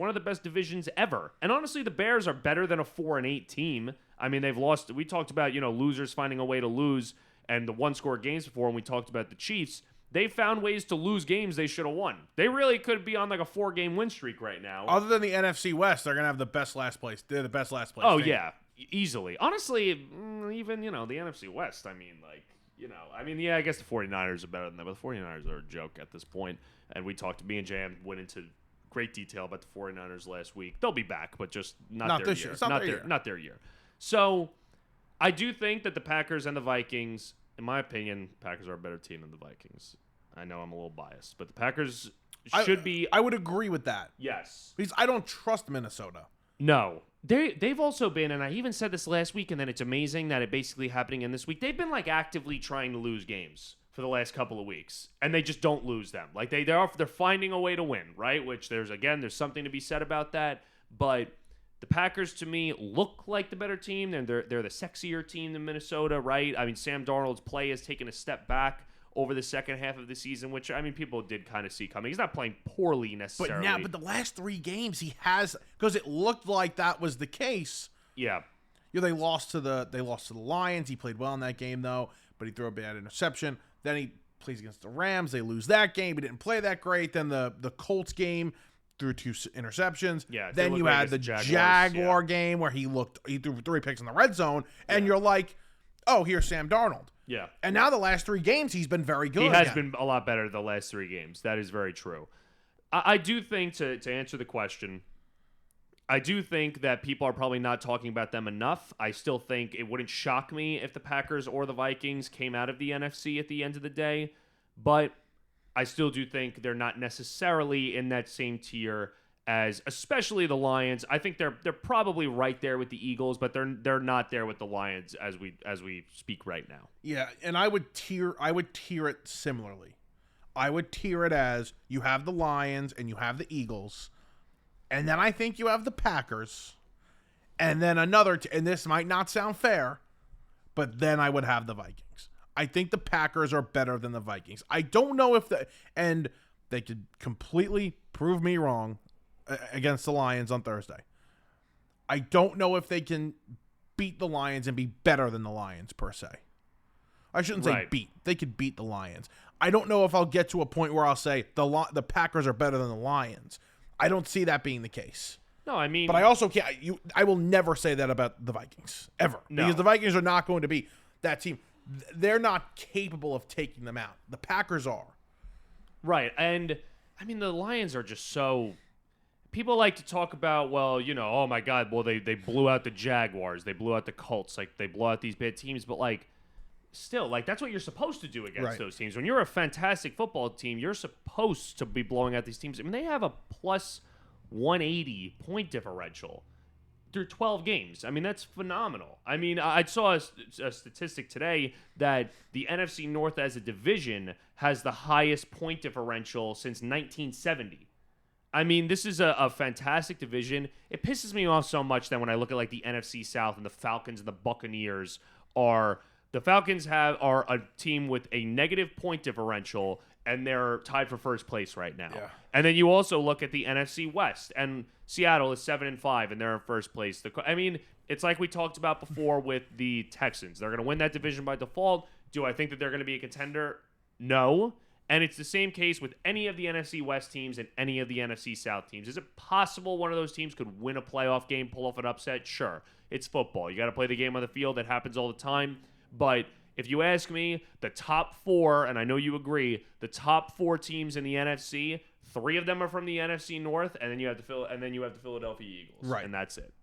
of the best divisions ever. And honestly, the Bears are better than a 4-8 team. I mean, they've lost. We talked about, losers finding a way to lose and the one-score games before, and we talked about the Chiefs. They found ways to lose games they should have won. They really could be on like a 4-game win streak right now. Other than the NFC West, they're going to have the best last place. They're the best last place. Oh, team. yeah. Easily. Honestly, even, the NFC West, I mean, I guess the 49ers are better than them, but the 49ers are a joke at this point. And me and Jam went into great detail about the 49ers last week. They'll be back, but just not their this year. year. It's not their year. So I do think that the Packers and the Vikings, in my opinion, Packers are a better team than the Vikings. I know I'm a little biased, but the Packers should be. I would agree with that. Yes. Because I don't trust Minnesota. No. They've also been, and I even said this last week, and then it's amazing that it basically happening in this week. They've been like actively trying to lose games for the last couple of weeks, and they just don't lose them. Like they're finding a way to win, right? Which there's something to be said about that. But the Packers, to me, look like the better team, and they're the sexier team than Minnesota, right? I mean, Sam Darnold's play has taken a step back over the second half of the season, which, I mean, people did kind of see coming. He's not playing poorly necessarily. But the last 3 games he has, because it looked like that was the case. Yeah. They lost to the Lions. He played well in that game though, but he threw a bad interception. Then he plays against the Rams. They lose that game. He didn't play that great. Then the Colts game, threw 2 interceptions. Yeah. Then you had the Jaguar game where he threw 3 picks in the red zone, and you're like, oh, here's Sam Darnold. Yeah. And now the last 3 games, he's been very good. He has been a lot better the last 3 games. That is very true. I do think, to answer the question, I do think that people are probably not talking about them enough. I still think it wouldn't shock me if the Packers or the Vikings came out of the NFC at the end of the day. But I still do think they're not necessarily in that same tier as, especially the Lions. I think they're probably right there with the Eagles, but they're not there with the Lions as we speak right now. Yeah, and I would tier it similarly. I would tier it as you have the Lions and you have the Eagles, and then I think you have the Packers, and then another and this might not sound fair, but then I would have the Vikings. I think the Packers are better than the Vikings. I don't know if and they could completely prove me wrong against the Lions on Thursday. I don't know if they can beat the Lions and be better than the Lions per se. I shouldn't say beat. They could beat the Lions. I don't know if I'll get to a point where I'll say the Packers are better than the Lions. I don't see that being the case. No, I mean, but I also can't. I will never say that about the Vikings ever, because the Vikings are not going to be that team. They're not capable of taking them out. The Packers are. Right, and I mean the Lions are just so. People like to talk about, well, oh my God, well they blew out the Jaguars, they blew out the Colts, like they blow out these bad teams, but like still, like that's what you're supposed to do against those teams. When you're a fantastic football team, you're supposed to be blowing out these teams. I mean, they have a plus 180 point differential through 12 games. I mean, that's phenomenal. I mean, I saw a statistic today that the NFC North as a division has the highest point differential since 1970. I mean, this is a fantastic division. It pisses me off so much that when I look at like the NFC South and the Falcons and the Buccaneers are a team with a negative point differential, and they're tied for first place right now. Yeah. And then you also look at the NFC West, and Seattle is 7-5, and they're in first place. I mean, it's like we talked about before with the Texans. They're going to win that division by default. Do I think that they're going to be a contender? No. And it's the same case with any of the NFC West teams and any of the NFC South teams. Is it possible one of those teams could win a playoff game, pull off an upset? Sure. It's football. You got to play the game on the field. That happens all the time. But if you ask me, the top 4, and I know you agree, the top 4 teams in the NFC, 3 of them are from the NFC North, and then you have the Philadelphia Eagles. Right. And that's it.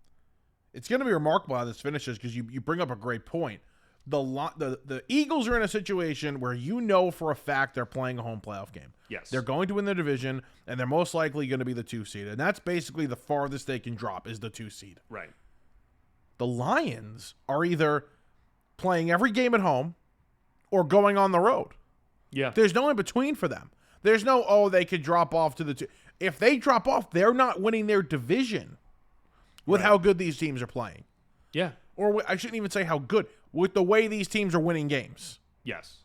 It's going to be remarkable how this finishes because you bring up a great point. The Eagles are in a situation where you know for a fact they're playing a home playoff game. Yes. They're going to win their division, and they're most likely going to be the 2 seed. And that's basically the farthest they can drop is the 2 seed. Right. The Lions are either playing every game at home or going on the road. Yeah. There's no in between for them. There's no, they could drop off to the 2. If they drop off, they're not winning their division with how good these teams are playing. Yeah. Or I shouldn't even say how good. With the way these teams are winning games. Yes.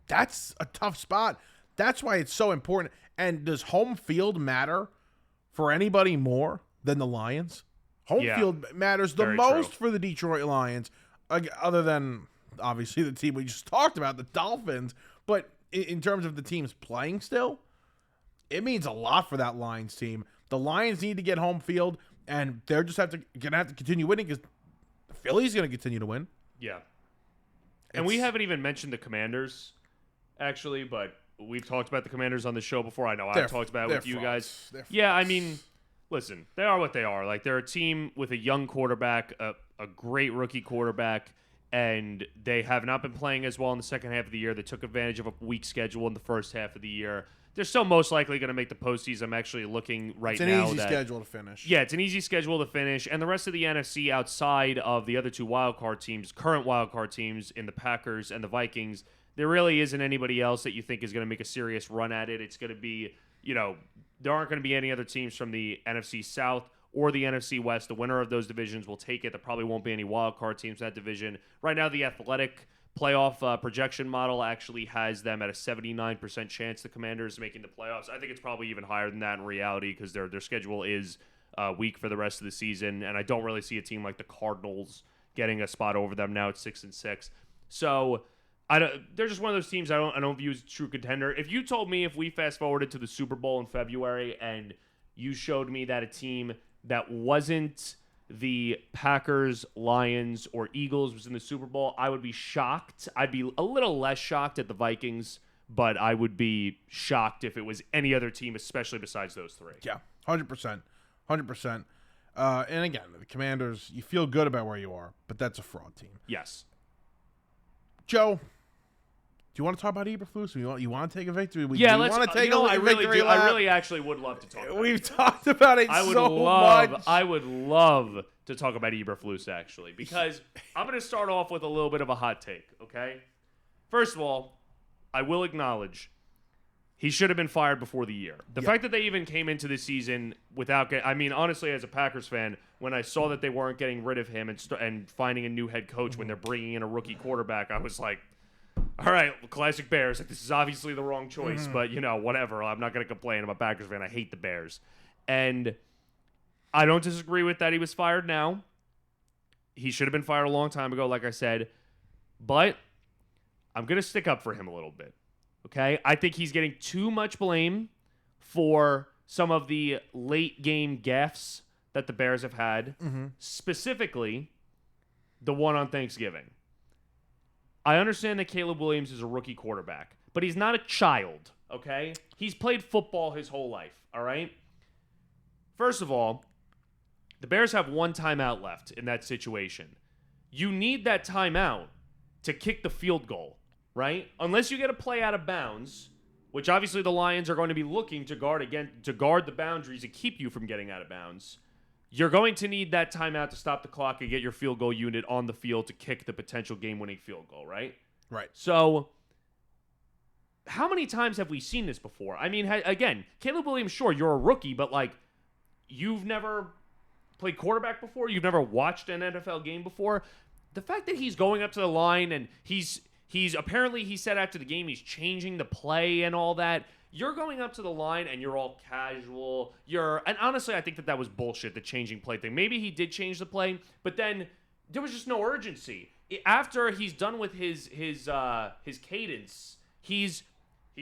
That's a tough spot. That's why it's so important. And does home field matter for anybody more than the Lions? Home field matters the most for the Detroit Lions, other than, obviously, the team we just talked about, the Dolphins. But in terms of the teams playing still, it means a lot for that Lions team. The Lions need to get home field, and they're just going to have to continue winning because Philly's going to continue to win. Yeah. And we haven't even mentioned the Commanders, actually, but we've talked about the Commanders on the show before. I know I've talked about it with you guys. Yeah, I mean, listen, they are what they are. Like, they're a team with a young quarterback, a great rookie quarterback, and they have not been playing as well in the second half of the year. They took advantage of a weak schedule in the first half of the year. They're still most likely going to make the postseason. I'm actually looking right now. It's an easy schedule to finish. Yeah, it's an easy schedule to finish. And the rest of the NFC outside of the other 2 wildcard teams, current wildcard teams in the Packers and the Vikings, there really isn't anybody else that you think is going to make a serious run at it. It's going to be, there aren't going to be any other teams from the NFC South or the NFC West. The winner of those divisions will take it. There probably won't be any wildcard teams in that division. Right now, the Athletic playoff projection model actually has them at a 79% chance the Commanders making the playoffs. I think it's probably even higher than that in reality because their schedule is weak for the rest of the season, and I don't really see a team like the Cardinals getting a spot over them now at 6-6. So they're just one of those teams I don't view as a true contender. If you told me if we fast forwarded to the Super Bowl in February and you showed me that a team that wasn't the Packers, Lions, or Eagles was in the Super Bowl, I would be shocked. I'd be a little less shocked at the Vikings, but I would be shocked if it was any other team, especially besides those 3. Yeah, 100%. 100%. And again, the Commanders, you feel good about where you are, but that's a fraud team. Yes. Joe, do you want to talk about Eberflus? You want to take a victory? Let's. I really actually would love to talk about it. We've talked about it much. I would love to talk about Eberflus, actually, because I'm going to start off with a little bit of a hot take, okay? First of all, I will acknowledge he should have been fired before the year. The fact that they even came into the season without honestly, as a Packers fan, when I saw that they weren't getting rid of him and finding a new head coach when they're bringing in a rookie quarterback, I was like, all right, classic Bears. Like, this is obviously the wrong choice, but, whatever. I'm not going to complain. I'm a Packers fan. I hate the Bears. And I don't disagree with that he was fired now. He should have been fired a long time ago, like I said. But I'm going to stick up for him a little bit, okay? I think he's getting too much blame for some of the late-game gaffes that the Bears have had, specifically the one on Thanksgiving. I understand that Caleb Williams is a rookie quarterback, but he's not a child, okay? He's played football his whole life, all right? First of all, the Bears have 1 timeout left in that situation. You need that timeout to kick the field goal, right? Unless you get a play out of bounds, which obviously the Lions are going to be looking to guard the boundaries and keep you from getting out of bounds. You're going to need that timeout to stop the clock and get your field goal unit on the field to kick the potential game-winning field goal, right? Right. So, how many times have we seen this before? I mean, again, Caleb Williams, sure, you're a rookie, but, you've never played quarterback before? You've never watched an NFL game before? The fact that he's going up to the line and he's apparently, he said after the game, he's changing the play and all that. You're going up to the line and you're all casual. And honestly, I think that was bullshit, the changing play thing. Maybe he did change the play, but then there was just no urgency. After he's done with his cadence, He's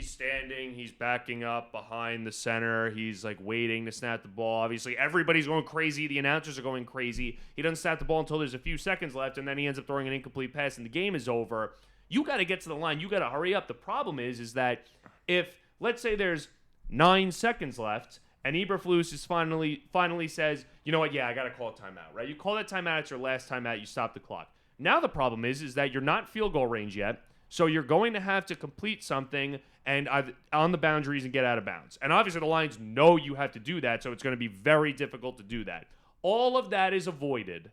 standing, he's backing up behind the center. He's like waiting to snap the ball. Obviously, everybody's going crazy. The announcers are going crazy. He doesn't snap the ball until there's a few seconds left, and then he ends up throwing an incomplete pass, and the game is over. You got to get to the line. You got to hurry up. The problem is that if, let's say there's 9 seconds left, and Eberflus is finally says, you know what, yeah, I got to call a timeout, right? You call that timeout, it's your last timeout, you stop the clock. Now the problem is that you're not field goal range yet, so you're going to have to complete something and on the boundaries and get out of bounds. And obviously the Lions know you have to do that, so it's going to be very difficult to do that. All of that is avoided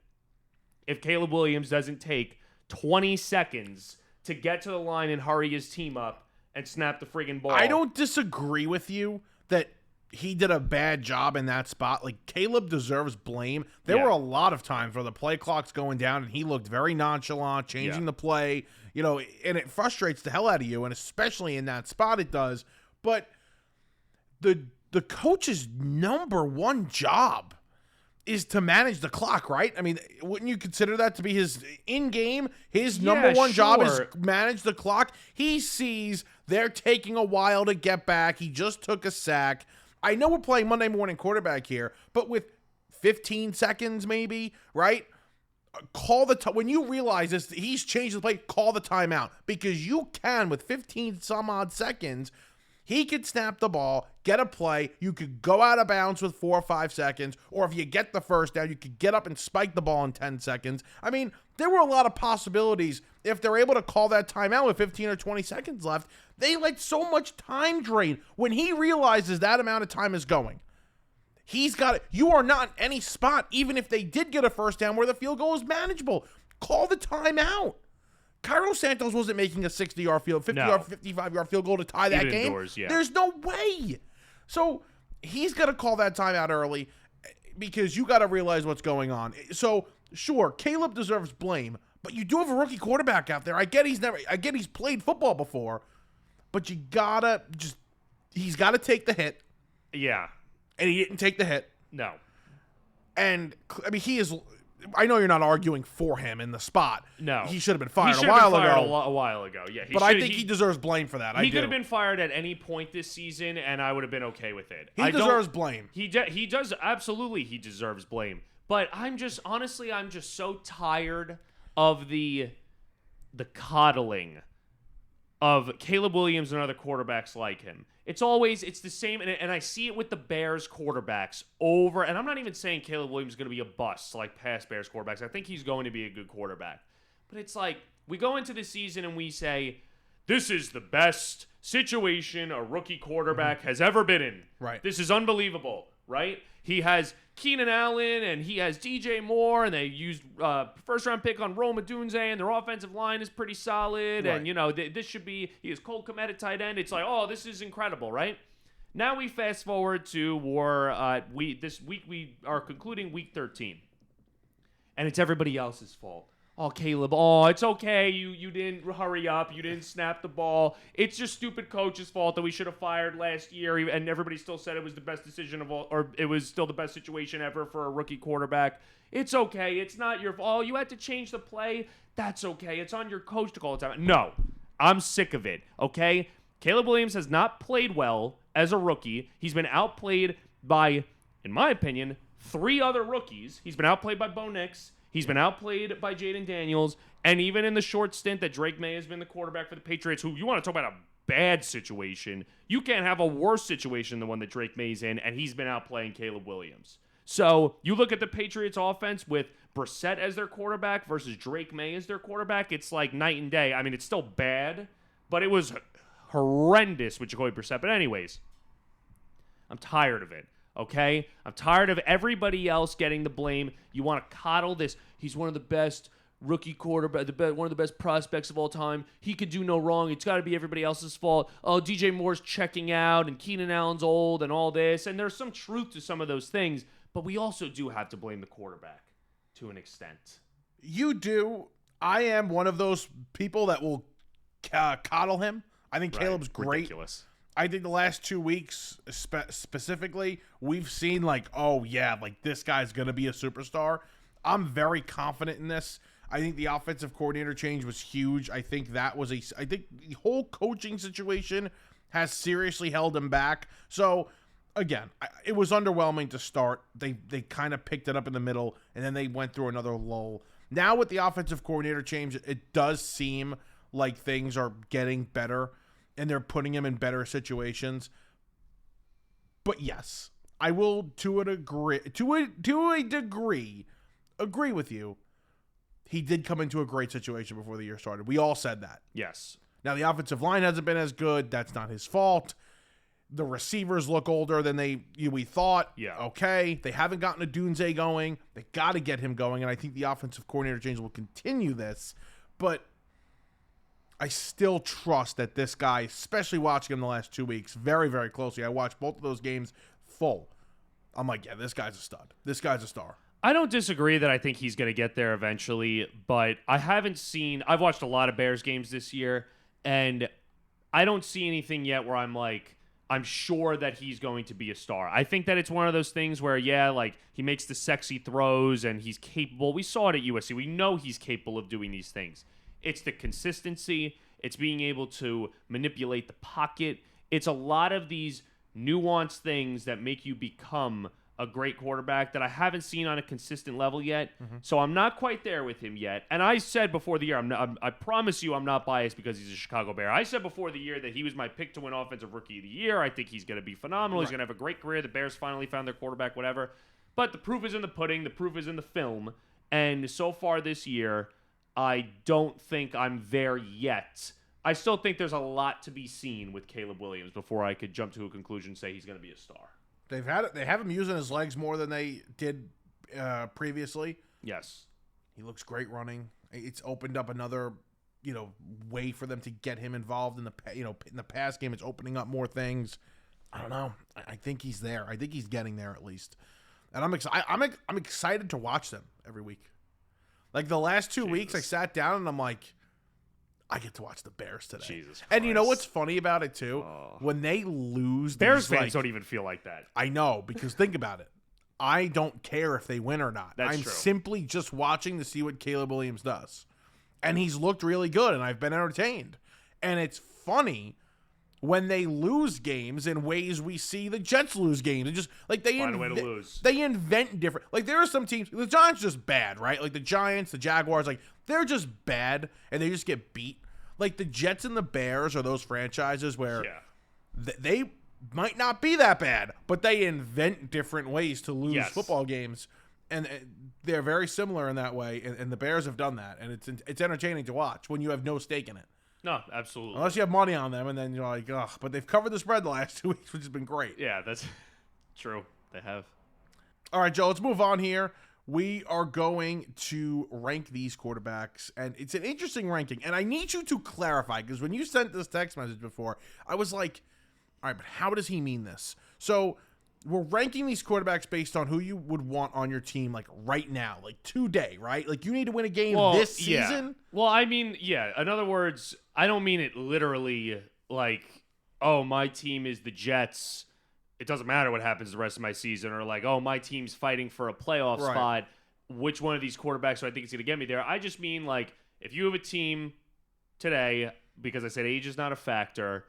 if Caleb Williams doesn't take 20 seconds to get to the line and hurry his team up and snap the friggin' ball. I don't disagree with you that he did a bad job in that spot. Like, Caleb deserves blame. There were a lot of times where the play clock's going down and he looked very nonchalant, changing the play, and it frustrates the hell out of you, and especially in that spot it does. But the coach's number one job is to manage the clock, right? I mean, wouldn't you consider that to be his in-game? His number one job is manage the clock. He sees they're taking a while to get back. He just took a sack. I know we're playing Monday morning quarterback here, but with 15 seconds maybe, right? Call the when you realize this, he's changed the play, call the timeout, because you can, with 15 some odd seconds, he could snap the ball, get a play, you could go out of bounds with 4 or 5 seconds, or if you get the first down, you could get up and spike the ball in 10 seconds. I mean, there were a lot of possibilities. If they're able to call that timeout with 15 or 20 seconds left, they let so much time drain. When he realizes that amount of time is going, he's got it. You are not in any spot, even if they did get a first down where the field goal is manageable. Call the timeout. Cairo Santos wasn't making a 60-yard field, 50-yard, 55-yard field goal to tie that game. Indoors, yeah. There's no way. So he's got to call that timeout early because you got to realize what's going on. So sure, Caleb deserves blame, but you do have a rookie quarterback out there. I get he's played football before, but he's got to take the hit. Yeah. And he didn't take the hit. No. And I mean, I know you're not arguing for him in the spot. No. He should have been fired a while ago. A while ago, yeah. But I think he deserves blame for that. He could have been fired at any point this season, and I would have been okay with it. He deserves blame. He does, absolutely, he deserves blame. But I'm just so tired of the coddling of Caleb Williams and other quarterbacks like him. It's the same, and I see it with the Bears quarterbacks over, and I'm not even saying Caleb Williams is going to be a bust like past Bears quarterbacks. I think he's going to be a good quarterback. But it's like, we go into the season and we say, this is the best situation a rookie quarterback has ever been in. Right. This is unbelievable, right? He has Keenan Allen and he has DJ Moore, and they used first-round pick on Rome Odunze, and their offensive line is pretty solid. Right. And, this should be – he has Cole Kmet at tight end. It's like, oh, this is incredible, right? Now we fast forward to this week we are concluding week 13, and it's everybody else's fault. Oh, Caleb, it's okay. You didn't hurry up. You didn't snap the ball. It's your stupid coach's fault that we should have fired last year, and everybody still said it was the best decision of all, or it was still the best situation ever for a rookie quarterback. It's okay. It's not your fault. Oh, you had to change the play. That's okay. It's on your coach to call it time. No, I'm sick of it, okay? Caleb Williams has not played well as a rookie. He's been outplayed by, in my opinion, 3 other rookies. He's been outplayed by Bo Nix. He's been outplayed by Jaden Daniels, and even in the short stint that Drake May has been the quarterback for the Patriots, who you want to talk about a bad situation, you can't have a worse situation than one that Drake May's in, and he's been outplaying Caleb Williams. So you look at the Patriots offense with Brissett as their quarterback versus Drake May as their quarterback, it's like night and day. I mean, it's still bad, but it was horrendous with Jacoby Brissett. But anyways, I'm tired of it. Okay? I'm tired of everybody else getting the blame. You want to coddle this. He's one of the best rookie quarterback, one of the best prospects of all time. He could do no wrong. It's got to be everybody else's fault. Oh, DJ Moore's checking out, and Keenan Allen's old, and all this. And there's some truth to some of those things, but we also do have to blame the quarterback to an extent. You do. I am one of those people that will coddle him. I think Caleb's great. Ridiculous. I think the last 2 weeks specifically, we've seen like, oh, yeah, like this guy's going to be a superstar. I'm very confident in this. I think the offensive coordinator change was huge. I think the whole coaching situation has seriously held him back. So again, it was underwhelming to start. They kind of picked it up in the middle, and then they went through another lull. Now with the offensive coordinator change, it does seem like things are getting better, and they're putting him in better situations. But yes, I will to a degree agree with you. He did come into a great situation before the year started. We all said that. Yes. Now the offensive line hasn't been as good. That's not his fault. The receivers look older than we thought. Yeah. Okay. They haven't gotten a Dunze going. They got to get him going, and I think the offensive coordinator change will continue this. But I still trust that this guy, especially watching him the last 2 weeks, very, very closely. I watched both of those games full. I'm like, yeah, this guy's a stud. This guy's a star. I don't disagree that I think he's going to get there eventually, but I've watched a lot of Bears games this year, and I don't see anything yet where I'm sure that he's going to be a star. I think that it's one of those things where, he makes the sexy throws and he's capable. We saw it at USC. We know he's capable of doing these things. It's the consistency. It's being able to manipulate the pocket. It's a lot of these nuanced things that make you become a great quarterback that I haven't seen on a consistent level yet. Mm-hmm. So I'm not quite there with him yet. And I said before the year, I promise you I'm not biased because he's a Chicago Bear. I said before the year that he was my pick to win Offensive Rookie of the Year. I think he's going to be phenomenal. Right. He's going to have a great career. The Bears finally found their quarterback, whatever. But the proof is in the pudding. The proof is in the film. And so far this year, I don't think I'm there yet. I still think there's a lot to be seen with Caleb Williams before I could jump to a conclusion and say he's going to be a star. They have him using his legs more than they did previously. Yes. He looks great running. It's opened up another, way for them to get him involved in the pass game. It's opening up more things. I don't know. I think he's there. I think he's getting there at least. And I'm excited to watch them every week. Like the last 2 weeks, I sat down and I'm like, I get to watch the Bears today. Jesus Christ. And you know what's funny about it too? When they lose, Bears fans don't even feel like that. I know, because think about it. I don't care if they win or not. That's I'm true. simply just watching to see what Caleb Williams does. And he's looked really good, and I've been entertained. And it's funny when they lose games in ways we see the Jets lose games. And just like find a way to lose. They invent different. Like there are some teams. The Giants are just bad, right? Like the Giants, the Jaguars, like they're just bad, and they just get beat. Like the Jets and the Bears are those franchises where they might not be that bad, but they invent different ways to lose football games, and they're very similar in that way. And the Bears have done that, and it's entertaining to watch when you have no stake in it. No, absolutely. Unless you have money on them, and then you're like, ugh. But they've covered the spread the last 2 weeks, which has been great. Yeah, that's true. They have. All right, Joe, let's move on here. We are going to rank these quarterbacks, and it's an interesting ranking. And I need you to clarify, because when you sent this text message before, I was like, all right, but how does he mean this? So we're ranking these quarterbacks based on who you would want on your team, like right now, like today, right? Like you need to win a game this season. Yeah. Well, I mean, in other words, I don't mean it literally like, oh, my team is the Jets. It doesn't matter what happens the rest of my season, or like, oh, my team's fighting for a playoff spot. Which one of these quarterbacks do I think is going to get me there? I just mean like, if you have a team today, because I said age is not a factor,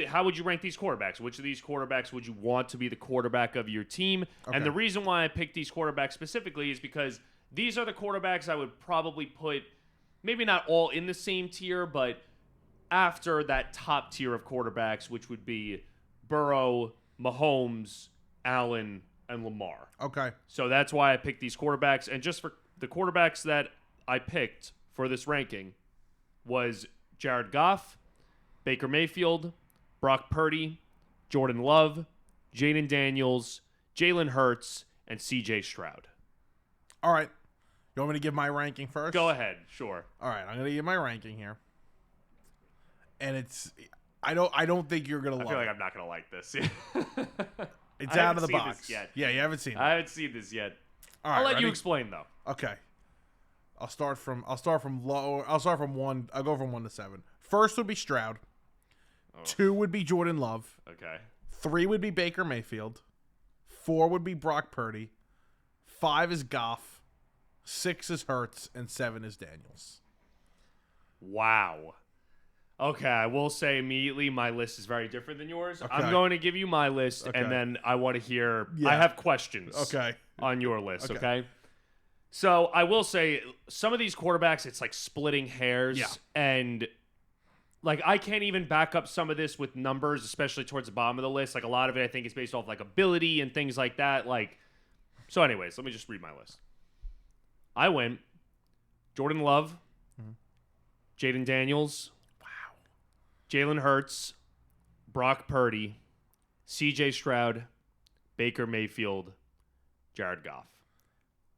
how would you rank these quarterbacks? Which of these quarterbacks would you want to be the quarterback of your team? Okay. And the reason why I picked these quarterbacks specifically is because these are the quarterbacks I would probably put, maybe not all in the same tier, but after that top tier of quarterbacks, which would be Burrow, Mahomes, Allen, and Lamar. Okay. So that's why I picked these quarterbacks. And just for the quarterbacks that I picked for this ranking was Jared Goff, Baker Mayfield, Brock Purdy, Jordan Love, Jaden Daniels, Jalen Hurts, and C.J. Stroud. All right. You want me to give my ranking first? Go ahead. Sure. All right. I'm going to give my ranking here. And it's... I don't think you're going to love it. I feel like I'm not going to like this. It's out of the box. Yet. Yeah, you haven't seen it. I haven't seen this yet. All right, I'll let you explain, though. Okay. I'll start from low. I'll start from 1. I'll go from 1 to 7. First would be Stroud. 2 would be Jordan Love. Okay. 3 would be Baker Mayfield. 4 would be Brock Purdy. 5 is Goff. 6 is Hurts, and 7 is Daniels. Wow. Okay, I will say immediately my list is very different than yours. Okay. I'm going to give you my list, Okay. and then I want to hear. Yeah. I have questions. Okay. On your list, okay? So I will say some of these quarterbacks, it's like splitting hairs, Yeah. and like I can't even back up some of this with numbers, especially towards the bottom of the list. Like a lot of it, I think, is based off like ability and things like that. Like, so, anyways, let me just read my list. I went Jordan Love, Jaden Daniels. Jalen Hurts, Brock Purdy, C.J. Stroud, Baker Mayfield, Jared Goff.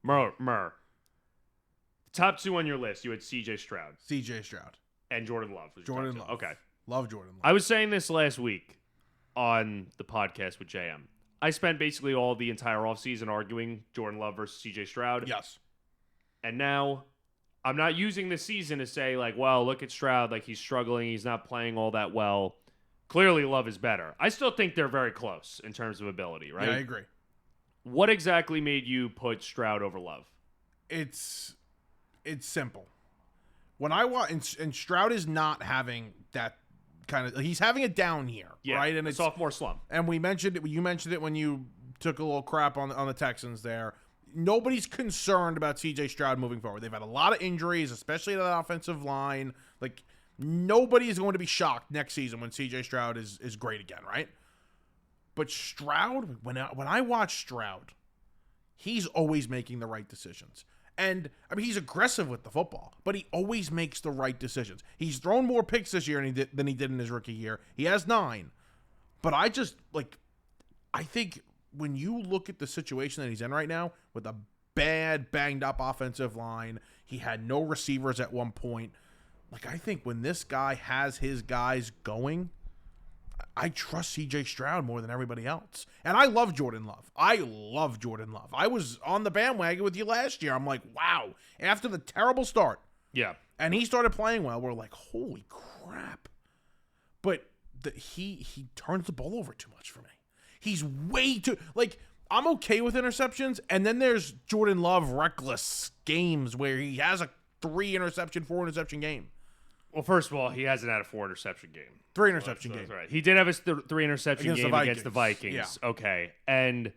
The top 2 on your list, you had C.J. Stroud. C.J. Stroud. And Jordan Love. Jordan Love. Okay. Love Jordan Love. I was saying this last week on the podcast with JM. I spent basically all the entire offseason arguing Jordan Love versus C.J. Stroud. Yes. And now I'm not using this season to say, like, well, look at Stroud. Like, he's struggling. He's not playing all that well. Clearly, Love is better. I still think they're very close in terms of ability, right? Yeah, I agree. What exactly made you put Stroud over Love? It's simple. When I watch, and Stroud is not having that kind of, he's having a down year, right? And it's sophomore slump. And you mentioned it when you took a little crap on the Texans there. Nobody's concerned about C.J. Stroud moving forward. They've had a lot of injuries, especially to that offensive line. Like, nobody is going to be shocked next season when C.J. Stroud is great again, right? But Stroud, when I watch Stroud, he's always making the right decisions. And, I mean, he's aggressive with the football, but he always makes the right decisions. He's thrown more picks this year than he did in his rookie year. He has 9. But I think when you look at the situation that he's in right now with a bad, banged-up offensive line, he had no receivers at one point. Like, I think when this guy has his guys going, I trust C.J. Stroud more than everybody else. And I love Jordan Love. I was on the bandwagon with you last year. I'm like, wow. After the terrible start. Yeah. And he started playing well. We're like, holy crap. But he turns the ball over too much for me. He's way too, like, I'm okay with interceptions. And then there's Jordan Love reckless games where he has a 4 interception game. Well, first of all, he hasn't had a 4 interception game. 3 interception game. That's right. He did have his 3 interception game against the Vikings. Yeah. Okay. And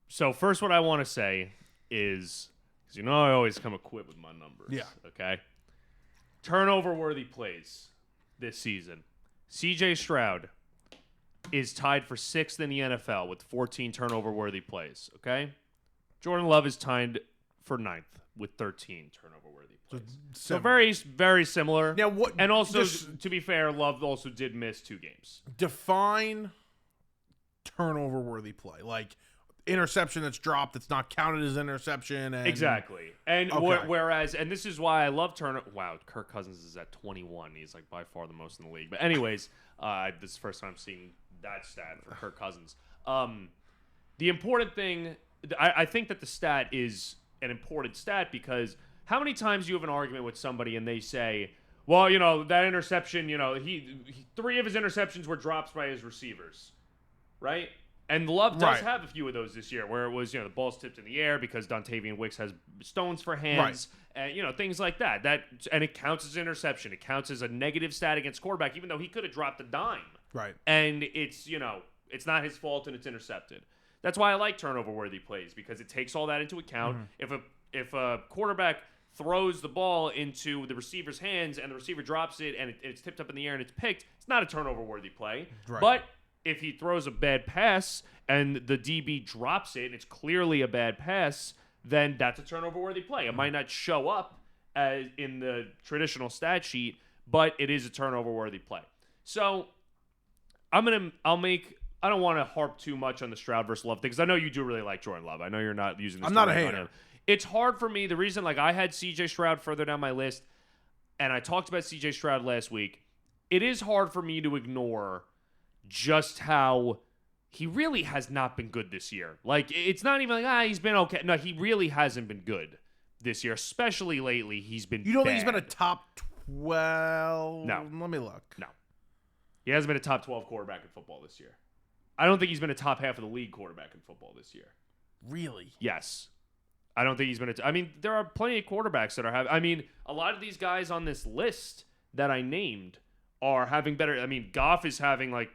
so first what I want to say is, because you know I always come equipped with my numbers. Yeah. Okay. Turnover-worthy plays this season. C.J. Stroud is tied for 6th in the NFL with 14 turnover-worthy plays. Okay. Jordan Love is tied for 9th with 13 turnover-worthy plays. So very, very similar. Now, what? And also, to be fair, Love also did miss 2 games. Define turnover-worthy play. Like, interception that's dropped that's not counted as interception. And, exactly. And okay. Whereas, and this is why I love turnover. Wow, Kirk Cousins is at 21. He's like by far the most in the league. But anyways, this is the first time I'm seeing that stat for Kirk Cousins. The important thing, I think that the stat is an important stat because how many times you have an argument with somebody and they say, well, you know, that interception, you know, he 3 of his interceptions were drops by his receivers, right? And Love does have a few of those this year where it was, you know, the ball's tipped in the air because Dontavian Wicks has stones for hands and, you know, things like that. And it counts as interception. It counts as a negative stat against quarterback, even though he could have dropped a dime. Right. And it's, you know, it's not his fault and it's intercepted. That's why I like turnover-worthy plays because it takes all that into account. Mm-hmm. If a quarterback throws the ball into the receiver's hands and the receiver drops it and it's tipped up in the air and it's picked, it's not a turnover-worthy play. Right. But if he throws a bad pass and the DB drops it and it's clearly a bad pass, then that's a turnover-worthy play. It might not show up as in the traditional stat sheet, but it is a turnover-worthy play. So I don't want to harp too much on the Stroud versus Love thing because I know you do really like Jordan Love. I know you're not using this. I'm not a hater. It's hard for me. The reason, like, I had C.J. Stroud further down my list, and I talked about C.J. Stroud last week. It is hard for me to ignore just how he really has not been good this year. Like, it's not even like, he's been okay. No, he really hasn't been good this year, especially lately. He's been You don't bad. think he's been a top 12? No. Let me look. No. He hasn't been a top 12 quarterback in football this year. I don't think he's been a top half of the league quarterback in football this year. Really? Yes. I don't think he's been. I mean, there are plenty of quarterbacks that are having. I mean, a lot of these guys on this list that I named are having better. I mean, Goff is having like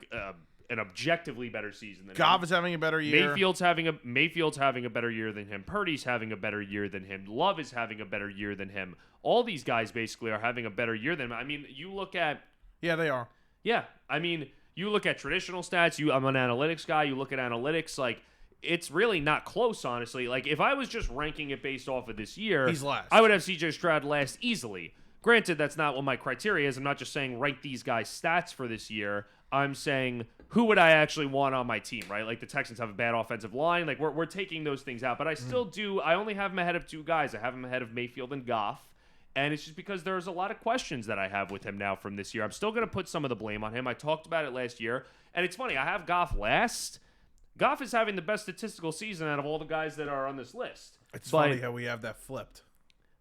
an objectively better season than Goff him. is having a better year. Mayfield's having a better year than him. Purdy's having a better year than him. Love is having a better year than him. All these guys basically are having a better year than him. I mean, you look at. Yeah, they are. Yeah, I mean, you look at traditional stats. I'm an analytics guy. You look at analytics, like. It's really not close, honestly. Like, if I was just ranking it based off of this year, he's last. I would have CJ Stroud last easily. Granted, that's not what my criteria is. I'm not just saying rank these guys' stats for this year. I'm saying who would I actually want on my team, right? Like, the Texans have a bad offensive line. Like, we're taking those things out. But I still do. I only have him ahead of two guys. I have him ahead of Mayfield and Goff. And it's just because there's a lot of questions that I have with him now from this year. I'm still going to put some of the blame on him. I talked about it last year. And it's funny. I have Goff last. Goff is having the best statistical season out of all the guys that are on this list. It's funny how we have that flipped.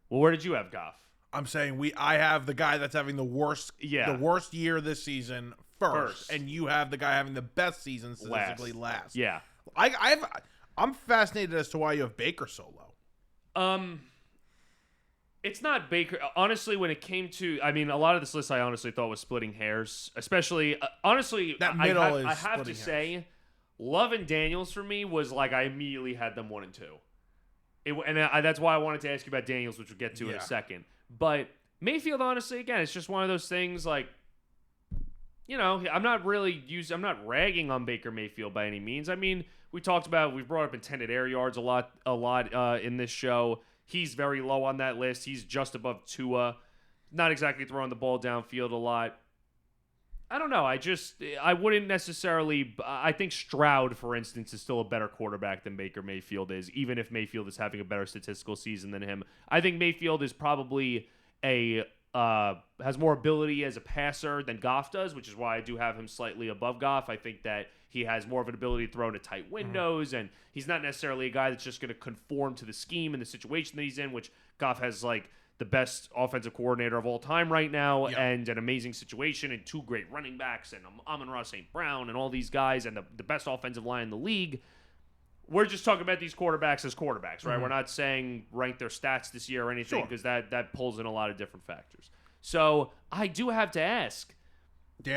Well, where did you have Goff? I'm saying I have the guy that's having the worst year this season first, and you have the guy having the best season statistically last. Yeah, I'm fascinated as to why you have Baker so low. It's not Baker. Honestly, when it came to, I mean, a lot of this list I honestly thought was splitting hairs. Especially, honestly, that middle I have to say. Love and Daniels for me was like I immediately had them 1 and 2. That's why I wanted to ask you about Daniels, which we'll get to in a second. But Mayfield, honestly, again, it's just one of those things like, you know, I'm not ragging on Baker Mayfield by any means. I mean, we've brought up intended air yards a lot in this show. He's very low on that list. He's just above Tua. Not exactly throwing the ball downfield a lot. I don't know. I wouldn't necessarily. I think Stroud, for instance, is still a better quarterback than Baker Mayfield is, even if Mayfield is having a better statistical season than him. I think Mayfield is probably has more ability as a passer than Goff does, which is why I do have him slightly above Goff. I think that he has more of an ability to throw into tight windows, and he's not necessarily a guy that's just going to conform to the scheme and the situation that he's in, which Goff has like the best offensive coordinator of all time right now, and an amazing situation, and 2 great running backs, and Amon-Ra St. Brown, and all these guys, and the best offensive line in the league. We're just talking about these quarterbacks as quarterbacks, right? We're not saying rank their stats this year or anything, because that pulls in a lot of different factors. So I do have to ask,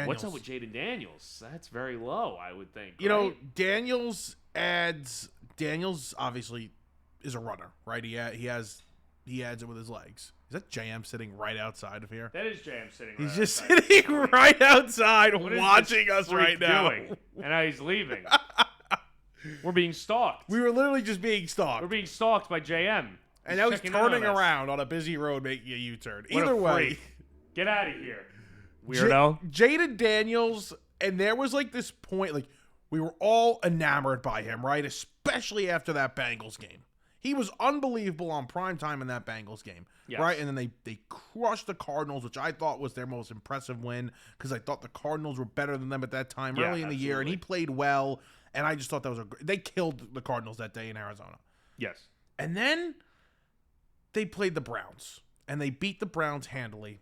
what's up with Jaden Daniels? That's very low, I would think. You know, Daniels obviously is a runner, right? He adds it with his legs. Is that JM sitting right outside of here? That is JM sitting right He's just outside. sitting right outside watching us right now. And now he's leaving. We're being stalked. We were literally just being stalked. We're being stalked by JM. And now he's turning around on a busy road making a U-turn. Either way. Get out of here, weirdo. Jaden Daniels, and there was like this point, like we were all enamored by him, right? Especially after that Bengals game. He was unbelievable on primetime in that Bengals game, right? And then they crushed the Cardinals, which I thought was their most impressive win because I thought the Cardinals were better than them at that time early in the year, and he played well, and I just thought that was they killed the Cardinals that day in Arizona. Yes. And then they played the Browns, and they beat the Browns handily,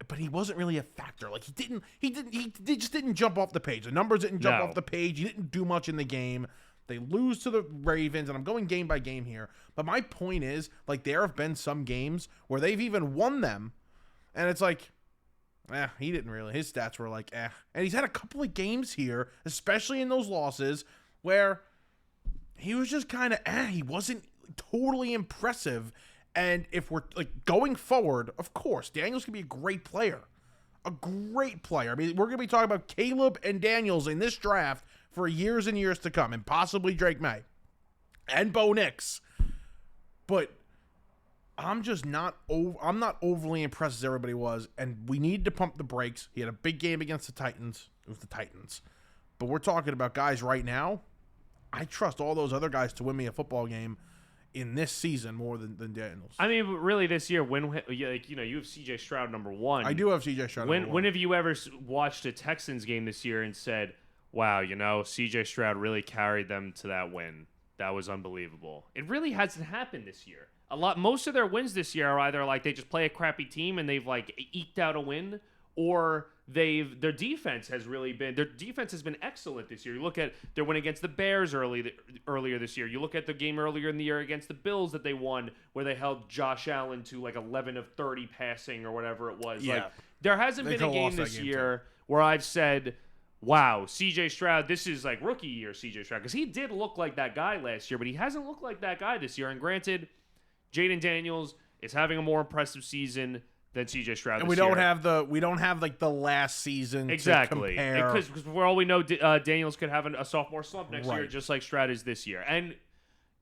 but he wasn't really a factor. Like he just didn't jump off the page. The numbers didn't jump off the page. He didn't do much in the game. They lose to the Ravens, and I'm going game by game here. But my point is, like, there have been some games where they've even won them, and it's like, he didn't really. His stats were like, And he's had a couple of games here, especially in those losses, where he was just kind of, He wasn't totally impressive. And if we're, like, going forward, of course, Daniels can be a great player. A great player. I mean, we're going to be talking about Caleb and Daniels in this draft for years and years to come, and possibly Drake May and Bo Nix. But I'm just not overly impressed as everybody was, and we need to pump the brakes. He had a big game against the Titans. It was the Titans. But we're talking about guys right now. I trust all those other guys to win me a football game in this season more than Daniels. I mean, really, this year, you have C.J. Stroud number 1. I do have C.J. Stroud number 1. When have you ever watched a Texans game this year and said, wow, C.J. Stroud really carried them to that win. That was unbelievable. It really hasn't happened this year. Most of their wins this year are either like they just play a crappy team and they've like eked out a win, or their defense has been excellent this year. You look at their win against the Bears earlier this year. You look at the game earlier in the year against the Bills that they won, where they held Josh Allen to like 11 of 30 passing or whatever it was. Yeah. Like, there hasn't been a game this year where I've said, wow, CJ Stroud, this is like rookie year CJ Stroud, because he did look like that guy last year, but he hasn't looked like that guy this year. And granted, Jaden Daniels is having a more impressive season than CJ Stroud. And this we year. don't have like the last season exactly to compare. Because for all we know, Daniels could have a sophomore slump next year, Right. just like Stroud is this year. And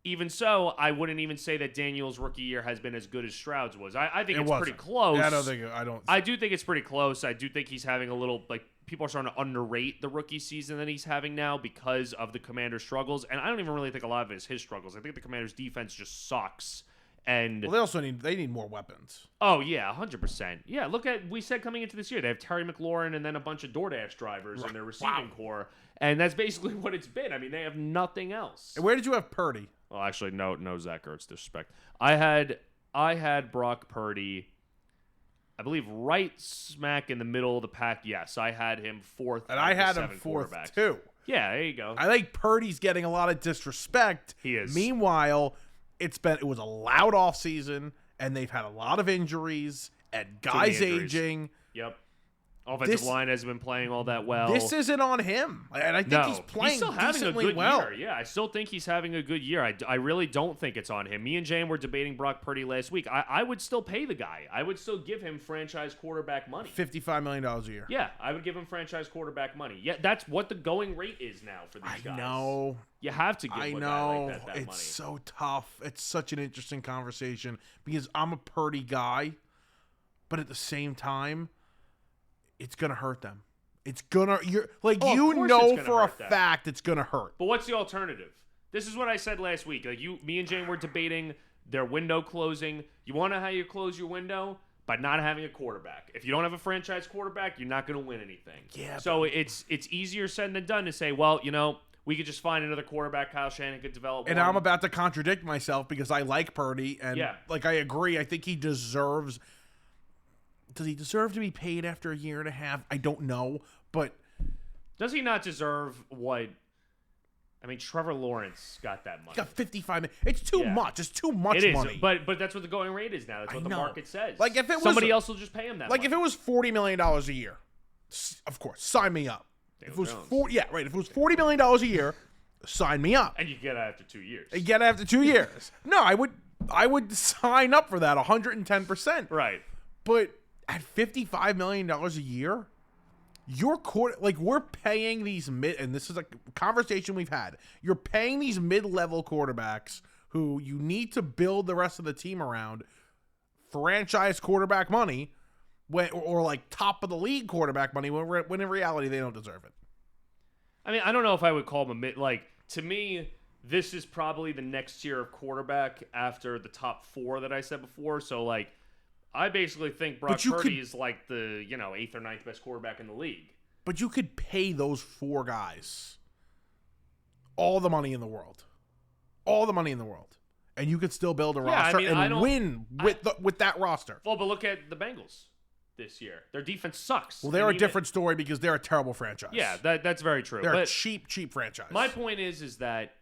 even so, I wouldn't even say that Daniels' rookie year has been as good as Stroud's was. I think it's pretty close. Yeah, I do think it's pretty close. I do think he's having a little, like, people are starting to underrate the rookie season that he's having now because of the Commanders' struggles. And I don't even really think a lot of it is his struggles. I think the Commanders' defense just sucks. And they also need more weapons. Oh yeah, 100%. Yeah, we said coming into this year they have Terry McLaurin and then a bunch of DoorDash drivers in their receiving core, and that's basically what it's been. I mean, they have nothing else. And where did you have Purdy? Well, actually, no Zach Ertz, disrespect. I had Brock Purdy, I believe, right smack in the middle of the pack. Yes, I had him fourth, and I had him fourth too. Yeah, there you go. I think Purdy's getting a lot of disrespect. He is. Meanwhile, it was a loud offseason, and they've had a lot of injuries and guys aging. Yep. Offensive line hasn't been playing all that well. This isn't on him, and I think he's playing still having a good well. year. Yeah, I still think he's having a good year. I really don't think it's on him. Me and Jane were debating Brock Purdy last week. I would still pay the guy. I would still give him franchise quarterback money. $55 million a year. Yeah, I would give him franchise quarterback money. Yeah, that's what the going rate is now for these guys. I know. You have to give a guy like that it's money. so tough. It's such an interesting conversation because I'm a Purdy guy, but at the same time, it's gonna hurt them. It's gonna for a fact it's gonna hurt. But what's the alternative? This is what I said last week. Like me and Jane were debating their window closing. You want to know how you close your window? By not having a quarterback. If you don't have a franchise quarterback, you're not gonna win anything. Yeah. So it's easier said than done to say, well, we could just find another quarterback. Kyle Shanahan could develop. And I'm about to contradict myself because I like Purdy and I agree. I think he deserves. Does he deserve to be paid after a year and a half? I don't know, but does he not deserve what? I mean, Trevor Lawrence got that money. He got $55 million. It's too much. It's too much money. But that's what the going rate is now. That's what the market says. Like if it was somebody else will just pay him that. Like if it was $40 million a year, of course, sign me up. If it was If it was $40 million a year, sign me up. And you get it after 2 years. You get it after 2 years. No, I would sign up for that 110%. Right. But at $55 million a year, we're paying these and this is a conversation we've had. You're paying these mid-level quarterbacks who you need to build the rest of the team around franchise quarterback money, or like top of the league quarterback money when in reality they don't deserve it. I mean, I don't know if I would call him to me, this is probably the next tier of quarterback after the top four that I said before. So I basically think Brock Purdy is like the 8th or 9th best quarterback in the league. But you could pay those four guys all the money in the world, and you could still build a roster and win with that roster. Well, but look at the Bengals this year. Their defense sucks. Well, they're a different story because they're a terrible franchise. Yeah, that's very true. They're a cheap franchise. My point is that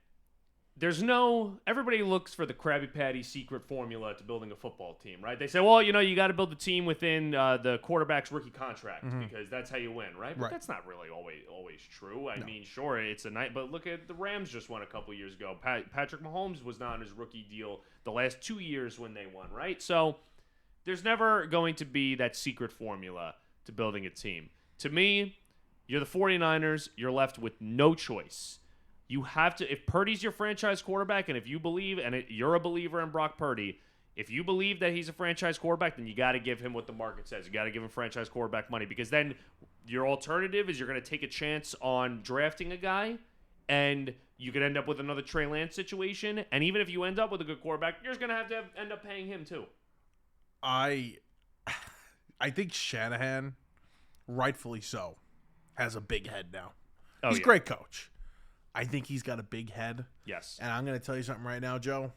everybody looks for the Krabby Patty secret formula to building a football team, right? They say, well, you got to build the team within the quarterback's rookie contract because that's how you win, right? But that's not really always true. I mean, sure, it's a night, but look at the Rams just won a couple years ago. Patrick Mahomes was not on his rookie deal the last 2 years when they won, right? So there's never going to be that secret formula to building a team. To me, you're the 49ers, you're left with no choice. You have to, if Purdy's your franchise quarterback, and if you believe, you're a believer in Brock Purdy, if you believe that he's a franchise quarterback, then you got to give him what the market says. You got to give him franchise quarterback money, because then your alternative is you're going to take a chance on drafting a guy, and you could end up with another Trey Lance situation. And even if you end up with a good quarterback, you're just going to have end up paying him too. I think Shanahan, rightfully so, has a big head now. He's a great coach. I think he's got a big head. Yes. And I'm going to tell you something right now, Joe.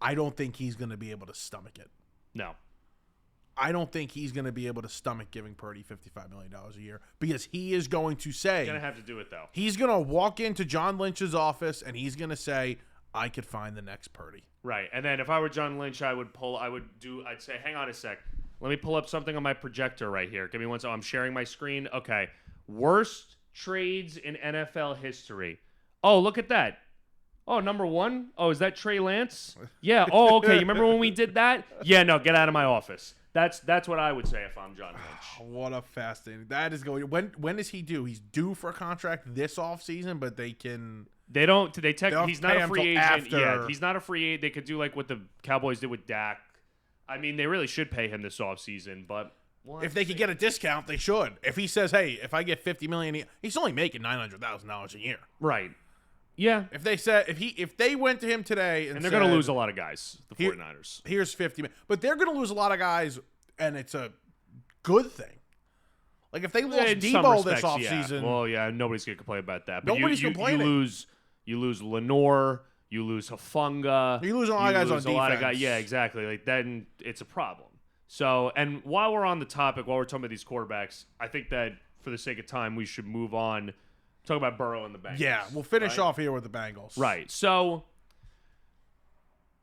I don't think he's going to be able to stomach it. No. I don't think he's going to be able to stomach giving Purdy $55 million a year because he is going to say... He's going to have to do it, though. He's going to walk into John Lynch's office, and he's going to say, I could find the next Purdy. Right. And then if I were John Lynch, I'd say, hang on a sec. Let me pull up something on my projector right here. Give me one second. I'm sharing my screen. Okay. Worst trades in NFL history. Oh, look at that. Oh, number 1? Oh, is that Trey Lance? Yeah. Oh, okay. You remember when we did that? Yeah, no, get out of my office. That's what I would say if I'm John Lynch. What a fascinating. That is going. When is he due? He's due for a contract this offseason, but they can. They don't. He's not a free agent. After. Yeah, he's not a free agent. They could do like what the Cowboys did with Dak. I mean, they really should pay him this offseason, but if they could get a discount, they should. If he says, "Hey, if I get $50 million, he's only making $900,000 a year." Right. Yeah. If they went to him today and they're going to lose a lot of guys, the 49ers. Here's $50 million, but they're going to lose a lot of guys, and it's a good thing. Like if they lost Debo this offseason. Yeah. Well, yeah, nobody's going to complain about that. But nobody's complaining. You lose Lenore, you lose Hufanga. You lose a lot of guys on defense. Yeah, exactly. Like then it's a problem. So, and while we're on the topic, while we're talking about these quarterbacks, I think that for the sake of time, we should move on. Talk about Burrow and the Bengals. Yeah, we'll finish off here with the Bengals. Right. So,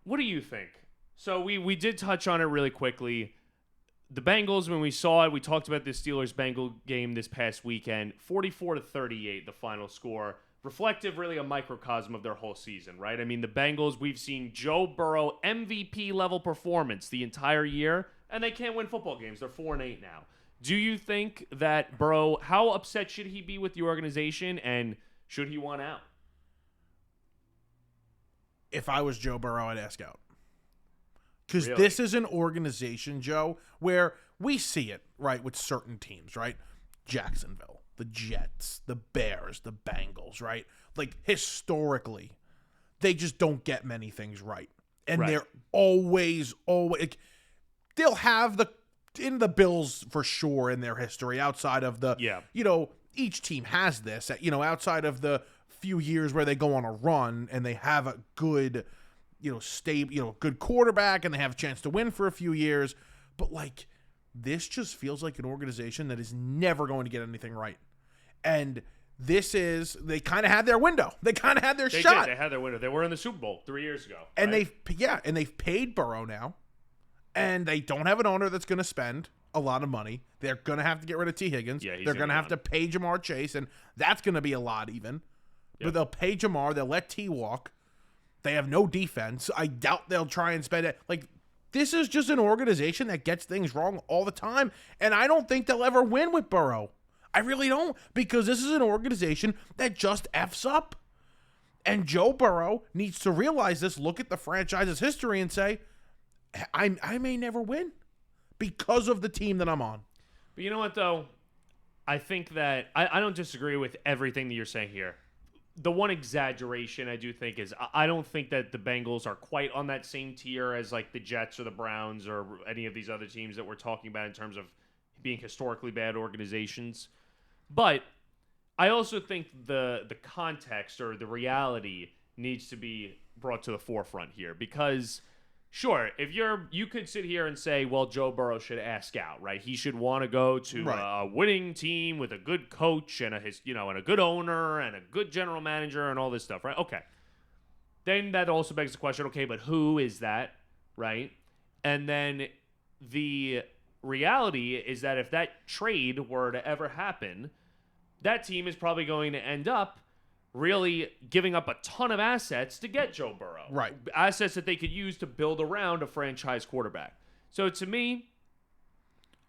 what do you think? So, we did touch on it really quickly. The Bengals, when we saw it, we talked about the Steelers-Bengal game this past weekend. 44-38, the final score. Reflective, really a microcosm of their whole season, right? I mean, the Bengals, we've seen Joe Burrow MVP-level performance the entire year, and they can't win football games. They're 4-8 now. Do you think that Burrow, how upset should he be with the organization, and should he want out? If I was Joe Burrow, I'd ask out. Because this is an organization, Joe, where we see it, right, with certain teams, right? Jacksonville, the Jets, the Bears, the Bengals, right? Like, historically, they just don't get many things right. And they're always, like, they'll have in the Bills for sure in their history outside of the, each team has this, outside of the few years where they go on a run and they have a good, stable, good quarterback and they have a chance to win for a few years. But like, this just feels like an organization that is never going to get anything right. And they kind of had their window. They kind of had their shot. They had their window. They were in the Super Bowl 3 years ago. And they've paid Burrow now. And they don't have an owner that's going to spend a lot of money. They're going to have to get rid of T. Higgins. Yeah, they're going to have to pay Jamar Chase, and that's going to be a lot even. Yep. But they'll pay Jamar. They'll let T walk. They have no defense. I doubt they'll try and spend it. Like, this is just an organization that gets things wrong all the time, and I don't think they'll ever win with Burrow. I really don't, because this is an organization that just F's up. And Joe Burrow needs to realize this, look at the franchise's history, and say, I may never win because of the team that I'm on. But you know what, though? I think that I don't disagree with everything that you're saying here. The one exaggeration I do think is I don't think that the Bengals are quite on that same tier as like the Jets or the Browns or any of these other teams that we're talking about in terms of being historically bad organizations. But I also think the context or the reality needs to be brought to the forefront here because – sure, if you could sit here and say, well, Joe Burrow should ask out, right? He should want to go to a winning team with a good coach and a good owner and a good general manager and all this stuff, right? Okay. Then that also begs the question, okay, but who is that, right? And then the reality is that if that trade were to ever happen, that team is probably going to end up really giving up a ton of assets to get Joe Burrow. Right. Assets that they could use to build around a franchise quarterback. So to me,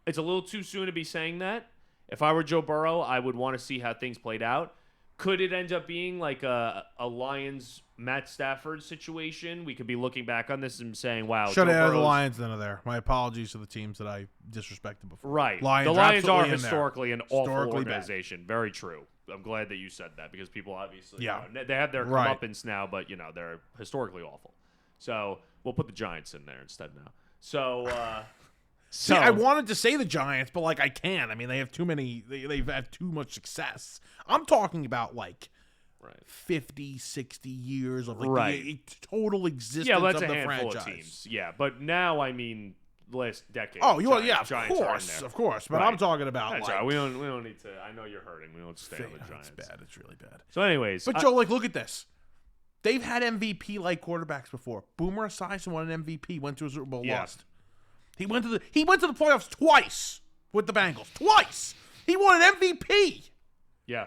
it's a little too soon to be saying that. If I were Joe Burrow, I would want to see how things played out. Could it end up being like a Lions Matt Stafford situation? We could be looking back on this and saying, wow. Should have added the Lions then or there. My apologies to the teams that I disrespected before. Right. The Lions are historically an awful organization. Bad. Very true. I'm glad that you said that because people obviously they have their comeuppance now, but they're historically awful. So we'll put the Giants in there instead now. So see, I wanted to say the Giants, but like I can't. I mean, they have too many. They've had too much success. I'm talking about like 50, 60 years of like the total existence of the franchise. Of teams. Yeah, but now I mean last decade. Oh, you Giants, yeah, of Giants course, of course. But Right. I'm talking about That's like right. We don't need to. I know you're hurting. We don't stay on the Giants. It's bad. It's really bad. So, anyways, But Joe, like, look at this. They've had MVP like quarterbacks before. Boomer Esiason won an MVP, went to a Super Bowl, lost. He went to the playoffs twice with the Bengals. Twice. He won an MVP. yeah.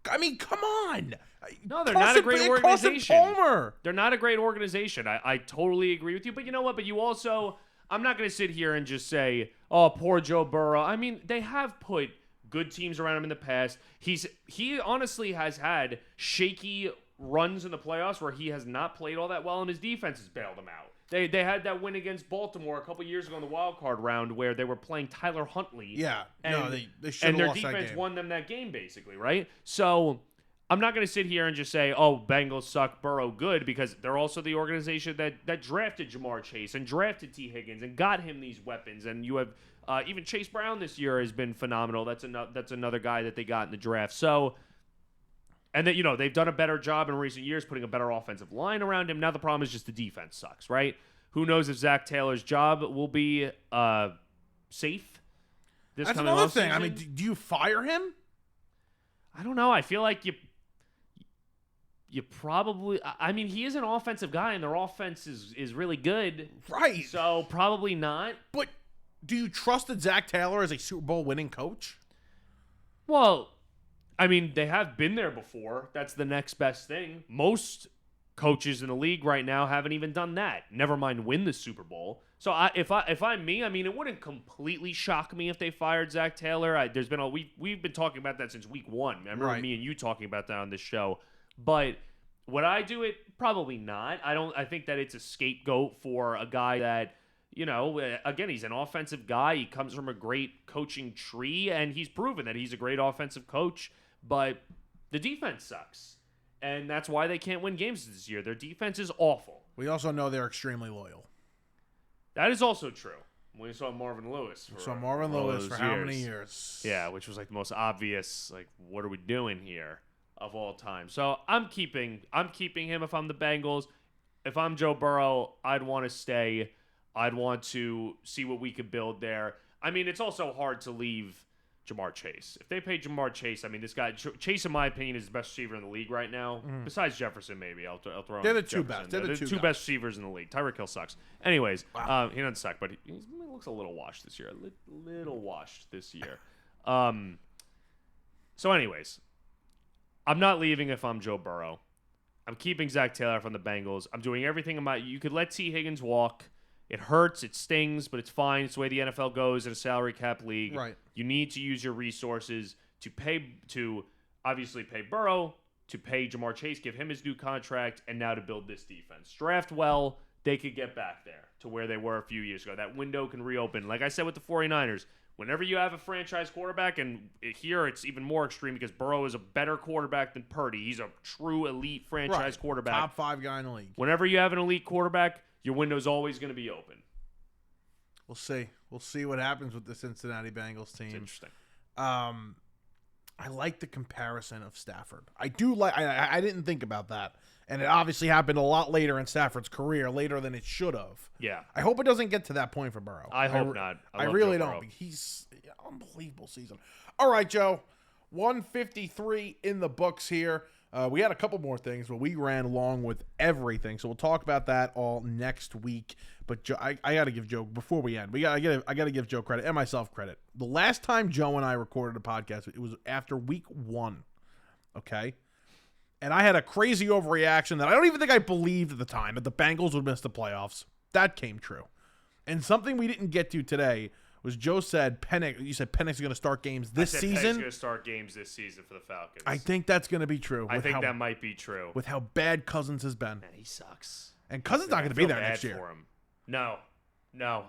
I mean, come on. No, they're not a great organization. Palmer. They're not a great organization. I totally agree with you. But you know what? But you also, I'm not going to sit here and just say, oh, poor Joe Burrow. I mean, they have put good teams around him in the past. He honestly has had shaky runs in the playoffs where he has not played all that well, and his defense has bailed him out. They had that win against Baltimore a couple years ago in the wild card round where they were playing Tyler Huntley. Yeah, and, they should have lost that game. And their defense won them that game, basically, right? So I'm not going to sit here and just say, oh, Bengals suck, Burrow good, because they're also the organization that drafted Jamar Chase and drafted T. Higgins and got him these weapons. And you have even Chase Brown this year has been phenomenal. That's another guy that they got in the draft. So, and that, they've done a better job in recent years putting a better offensive line around him. Now the problem is just the defense sucks, right? Who knows if Zach Taylor's job will be safe this That's coming another offseason? thing. I mean, do you fire him? I don't know. I feel like you probably. I mean, he is an offensive guy, and their offense is really good. Right. So probably not. But do you trust that Zach Taylor as a Super Bowl winning coach? Well, I mean, they have been there before. That's the next best thing. Most coaches in the league right now haven't even done that. Never mind win the Super Bowl. So if I'm me, I mean, it wouldn't completely shock me if they fired Zach Taylor. We've been talking about that since week 1. I remember me and you talking about that on this show. But would I do it? Probably not. I think that it's a scapegoat for a guy that, again, he's an offensive guy. He comes from a great coaching tree, and he's proven that he's a great offensive coach. But the defense sucks. And that's why they can't win games this year. Their defense is awful. We also know they're extremely loyal. That is also true. We saw Marvin Lewis. For how many years? Yeah, which was like the most obvious, like, what are we doing here of all time? So I'm keeping him if I'm the Bengals. If I'm Joe Burrow, I'd want to stay. I'd want to see what we could build there. I mean, it's also hard to leave Jamar Chase. If they pay Jamar Chase, I mean, this guy, Chase, in my opinion, is the best receiver in the league right now. Besides Jefferson, maybe. I'll throw They're the Jefferson. two best. They're the two best receivers in the league. Tyreek Hill sucks. Anyways, wow. He doesn't suck, but he looks a little washed this year. A little washed this year. So anyways, I'm not leaving if I'm Joe Burrow. I'm keeping Zach Taylor from the Bengals. I'm doing everything you could let T. Higgins walk. It hurts, it stings, but it's fine. It's the way the NFL goes in a salary cap league. Right. You need to use your resources to obviously pay Burrow, to pay Jamar Chase, give him his new contract, and now to build this defense. Draft well, they could get back there to where they were a few years ago. That window can reopen. Like I said with the 49ers, whenever you have a franchise quarterback, and here it's even more extreme because Burrow is a better quarterback than Purdy. He's a true elite franchise quarterback. Top 5 guy in the league. Whenever you have an elite quarterback, your window's always going to be open. We'll see. We'll see what happens with the Cincinnati Bengals team. It's interesting. I like the comparison of Stafford. I do like. I didn't think about that, and it obviously happened a lot later in Stafford's career, later than it should have. Yeah. I hope it doesn't get to that point for Burrow. I hope not. I really don't. He's unbelievable season. All right, Joe. 153 in the books here. We had a couple more things, but we ran along with everything, so we'll talk about that all next week. But Joe, I got to give Joe, before we end, I got to give Joe credit and myself credit. The last time Joe and I recorded a podcast, it was after week 1, okay? And I had a crazy overreaction that I don't even think I believed at the time that the Bengals would miss the playoffs. That came true. And something we didn't get to today was Joe said you said Penix is going to start games this season. Penix is going to start games this season for the Falcons. I think that's going to be true. I think that might be true. With how bad Cousins has been. Man, he sucks. And Cousins not going to be there next year. For him. No,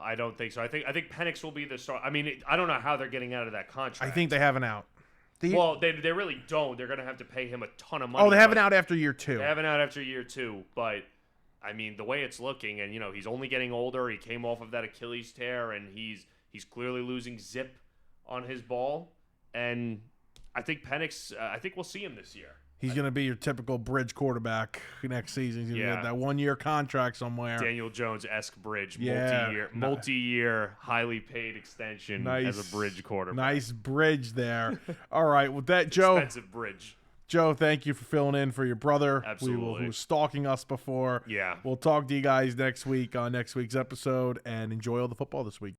I don't think so. I think Penix will be the start. I mean, I don't know how they're getting out of that contract. I think they have an out. Well, they really don't. They're going to have to pay him a ton of money. Oh, they have an out after year 2. They have an out after year 2, but I mean, the way it's looking, and he's only getting older. He came off of that Achilles tear, and he's clearly losing zip on his ball. And I think Penix, I think we'll see him this year. He's going to be your typical bridge quarterback next season. He's going to get that 1-year contract somewhere. Daniel Jones-esque bridge, Yeah. multi-year, highly paid extension as a bridge quarterback. Nice bridge there. All right, with that, Joe. Expensive bridge. Joe, thank you for filling in for your brother. Absolutely. Who was stalking us before. Yeah. We'll talk to you guys next week on next week's episode, and enjoy all the football this week.